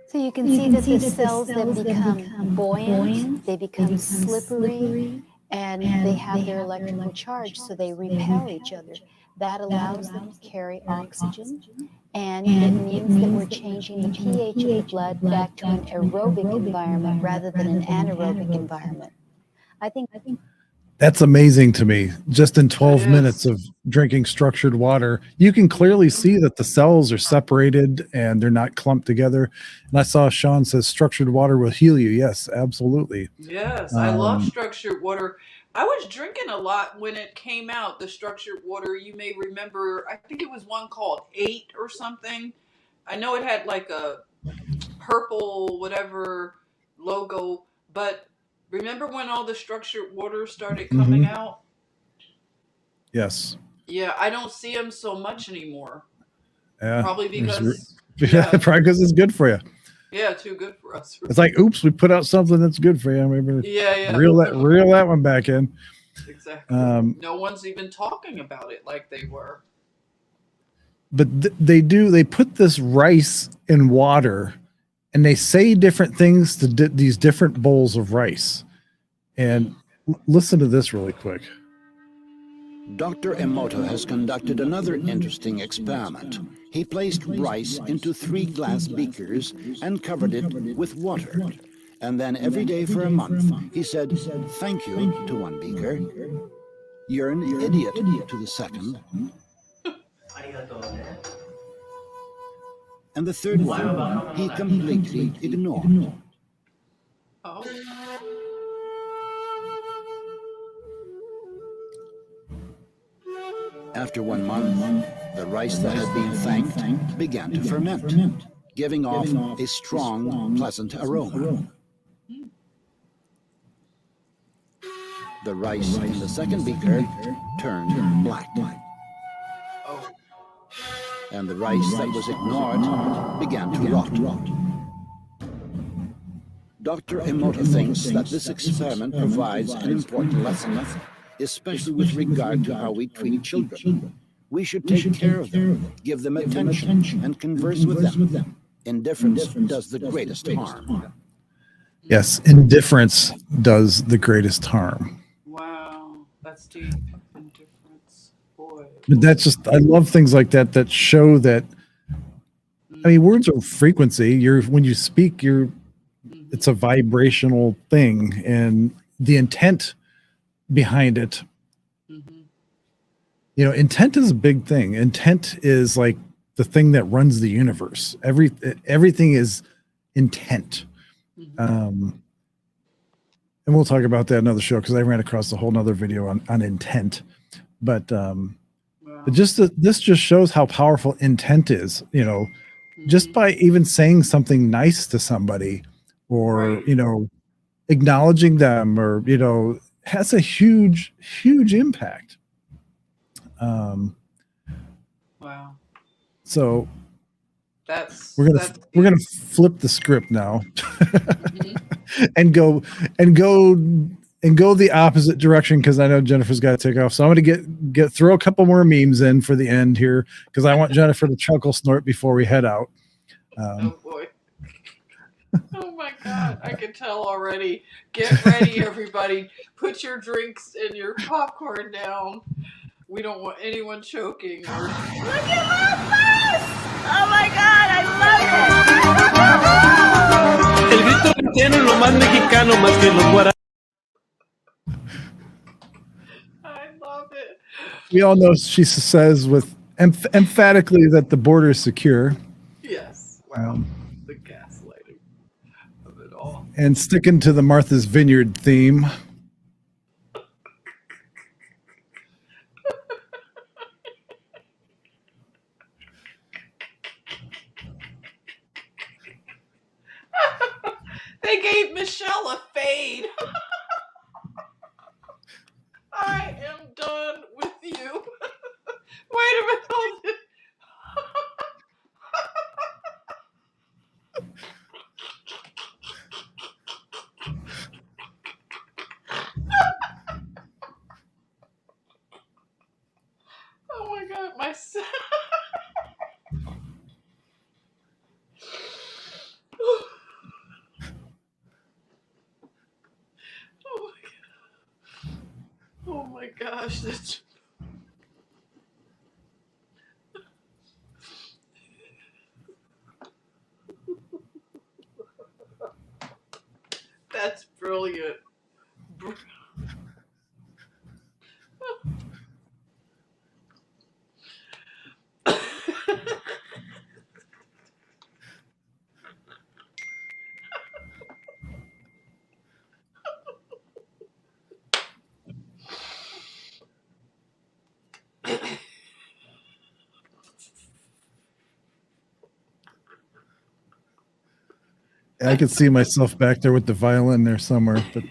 So you can see that the cells that become buoyant, they become slippery, and they have their electrical charge, so they repel each other. That allows them to carry oxygen, and it means that we're changing the pH of the blood back to an aerobic environment rather than an anaerobic environment. I think that's amazing to me. Just in 12 minutes of drinking structured water, you can clearly see that the cells are separated and they're not clumped together. And I saw Sean says structured water will heal you. Yes, absolutely. Yes, I love structured water. I was drinking a lot when it came out, the structured water. You may remember, I think it was one called 8 or something. I know it had like a purple whatever logo, but remember when all the structured water started coming out? Yes. Yeah, I don't see them so much anymore. Yeah. Probably because probably because it's good for you. Yeah, too good for us. It's like, oops, we put out something that's good for you. Maybe Yeah. reel that one back in. Exactly. No one's even talking about it like they were. But they put this rice in water and they say different things to these different bowls of rice. And listen to this really quick. Dr. Emoto has conducted another interesting experiment. He placed rice into 3 glass beakers and covered it with water. And then every day for a month, he said, "Thank you" to one beaker. "You're an idiot" to the second. And the third one, he completely ignored. Oh. After 1 month, the rice that had been thanked began to ferment, giving off a strong, pleasant aroma. The rice in the second beaker turned black. And the rice that was ignored began to rot. Dr. Emoto thinks that this experiment provides an important lesson, especially with regard to how we treat children. We should take care of them, give them attention, and converse with them. Indifference does the greatest harm. Yes, indifference does the greatest harm. Wow, that's deep. Indifference. Boy. But that's just, I love things like that show that, I mean, words are frequency. When you speak, it's a vibrational thing, and the intent behind it. Intent is a big thing. Intent is like the thing that runs the universe. Everything is intent. And we'll talk about that in another show because I ran across a whole nother video on intent. But this just shows how powerful intent is. Just by even saying something nice to somebody, or acknowledging them, or has a huge impact. Wow. So that's we're gonna flip the script now. and go the opposite direction, because I know Jennifer's got to take off. So I'm going to throw a couple more memes in for the end here, because I want Jennifer to chuckle snort before we head out. Oh boy. Oh my God, I can tell already. Get ready, everybody. Put your drinks and your popcorn down. We don't want anyone choking. Look at my face! Oh my God, I love it! El grito tiene lo más mexicano, más que los guaraníes. I love it. We all know she says with emphatically that the border is secure. Yes. Wow. The gaslighting of it all. And sticking to the Martha's Vineyard theme. They gave Michelle a fade. I am done with you. Wait a minute. Hold it. Oh my God, my son. Oh my gosh, that's brilliant. I could see myself back there with the violin there somewhere. But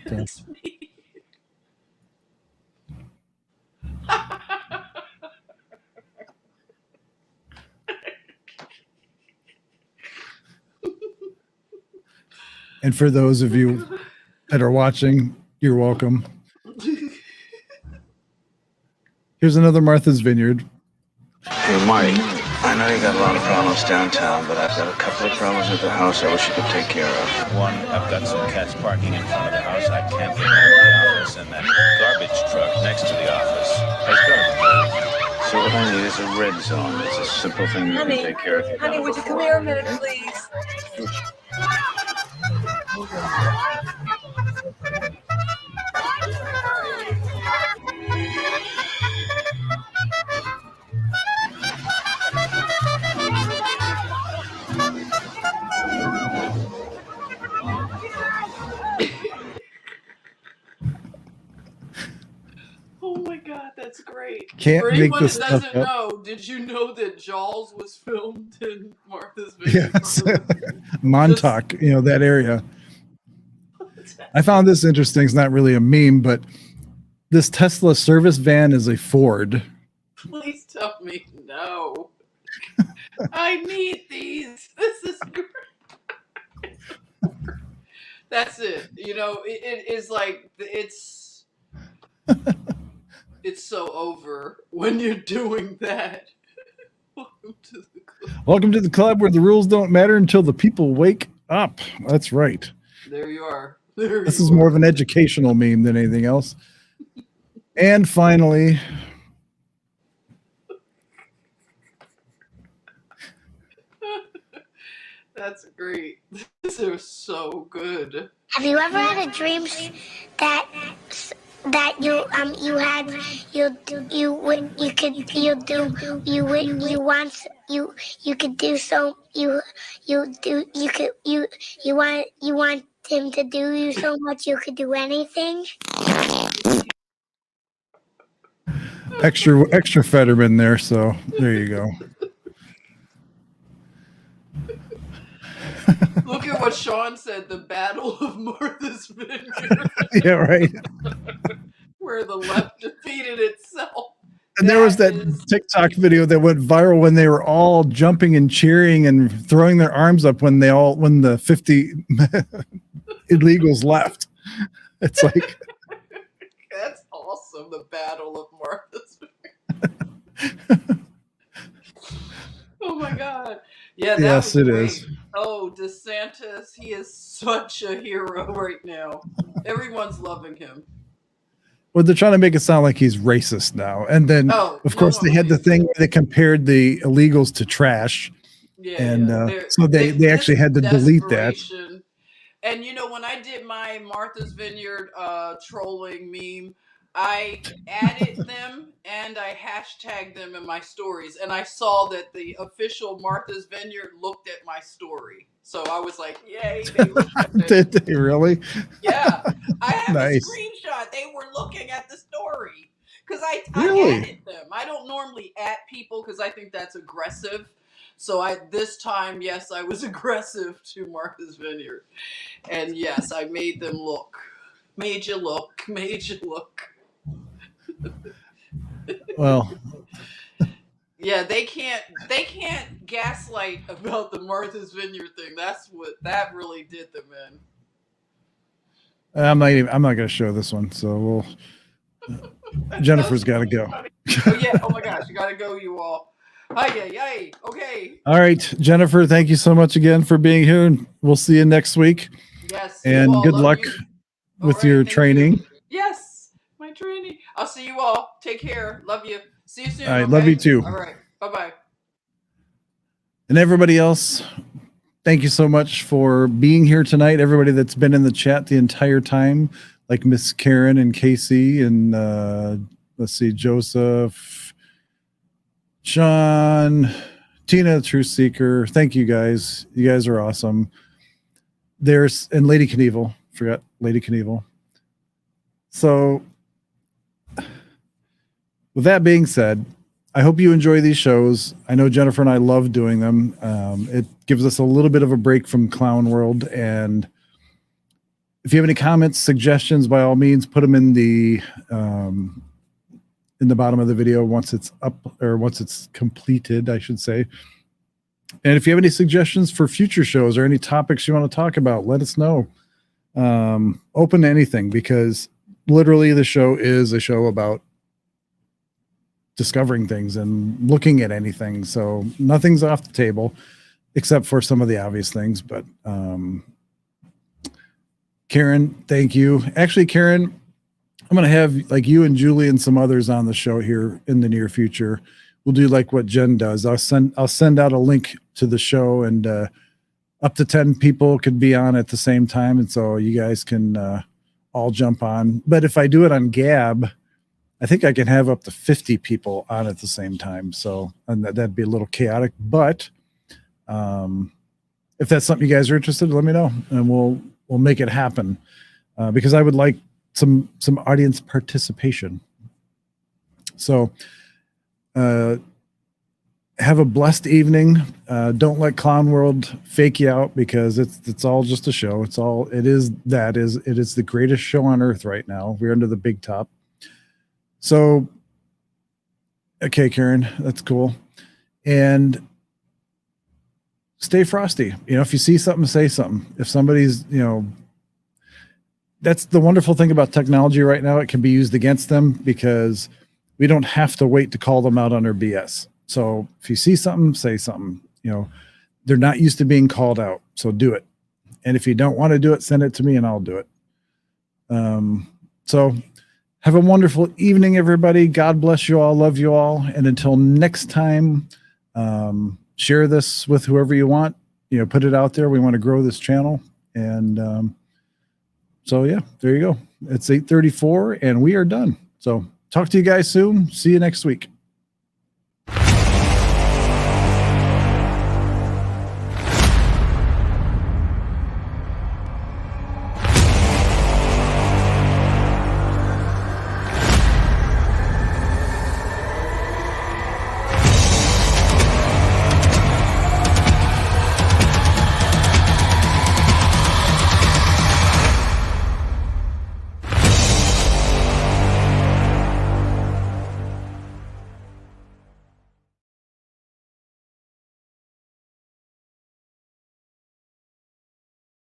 and for those of you that are watching, you're welcome. Here's another Martha's Vineyard. Hey, Marty, I know you got a lot of problems downtown, but I've got a couple of problems at the house I wish you could take care of. One, I've got some cats parking in front of the house. I can't get out of the office, and that garbage truck next to the office has garbage. So what I need is a red zone. It's a simple thing you can take care of. Honey, would you come here a minute, please? Oh my God, that's great. Can't For make anyone this that stuff doesn't up. know, did you know that Jaws was filmed in Martha's Vineyard? Yes. Montauk, that area. I found this interesting. It's not really a meme, but this Tesla service van is a Ford. Please tell me no. I need these. This is great. That's it. It is like it's so over when you're doing that. Welcome to the club. Welcome to the club where the rules don't matter until the people wake up. That's right. There you are. This is more of an educational meme than anything else. And finally, that's great. These are so good. Have you ever had a dream that you want him to do you so much you could do anything? extra Fetterman there, so there you go. Look at what Sean said, the Battle of Martha's Vineyard. Yeah, right. Where the left defeated itself. And there was that TikTok video that went viral when they were all jumping and cheering and throwing their arms up when the 50 illegals left. It's like, that's awesome. The Battle of Martha's Vineyard. Oh my God. Yeah, that yes, was it great. is. Oh, DeSantis, he is such a hero right now. Everyone's loving him. Well, they're trying to make it sound like he's racist now. And then, of course, they had the thing where they compared the illegals to trash. Yeah, and yeah. so they actually had to delete that. And you know, when I did my Martha's Vineyard trolling meme, I added them and I hashtagged them in my stories, and I saw that the official Martha's Vineyard looked at my story. So I was like, yay, they looked at it. Did they really? Yeah. I have Nice. a screenshot. They were looking at the story. Because I Really? added them. I don't normally add people because I think that's aggressive. So this time, yes, I was aggressive to Martha's Vineyard. And yes, I made them look. Made you look. Well, yeah, they can't gaslight about the Martha's Vineyard thing. That really did them in. I'm not going to show this one. So Jennifer's got to go. Oh yeah. Oh my gosh, you got to go, you all. Yay. Okay. All right, Jennifer, thank you so much again for being here. And we'll see you next week. Yes. And good luck with your training. Yes, my training. I'll see you all. Take care. Love you. See you soon. All right, love you too. All right. Bye-bye. And everybody else, thank you so much for being here tonight. Everybody that's been in the chat the entire time, like Miss Karen and Casey and let's see, Joseph, Sean, Tina, Truth Seeker. Thank you guys. You guys are awesome. And Lady Knievel. Forgot Lady Knievel. So with that being said, I hope you enjoy these shows. I know Jennifer and I love doing them. It gives us a little bit of a break from Clown World. And if you have any comments, suggestions, by all means, put them in the bottom of the video once it's up, or once it's completed, I should say. And if you have any suggestions for future shows or any topics you want to talk about, let us know. Open to anything, because literally the show is a show about discovering things and looking at anything. So nothing's off the table except for some of the obvious things. But Karen, thank you. Actually, Karen, I'm going to have like you and Julie and some others on the show here in the near future. We'll do like what Jen does. I'll send out a link to the show, and up to 10 people could be on at the same time. And so you guys can all jump on. But if I do it on Gab, I think I can have up to 50 people on at the same time. So, and that'd be a little chaotic, but if that's something you guys are interested in, let me know and we'll make it happen, because I would like some audience participation. So, have a blessed evening. Don't let Clown World fake you out, because it's all just a show. It is the greatest show on earth right now. We're under the big top. So, okay, Karen, that's cool. And stay frosty. If you see something, say something. If somebody's, that's the wonderful thing about technology right now. It can be used against them, because we don't have to wait to call them out on their BS. So if you see something, say something. They're not used to being called out, so do it. And if you don't want to do it, send it to me and I'll do it. So have a wonderful evening, everybody. God bless you all. Love you all. And until next time, share this with whoever you want. Put it out there. We want to grow this channel. And so, yeah, there you go. It's 8:34 and we are done. So talk to you guys soon. See you next week.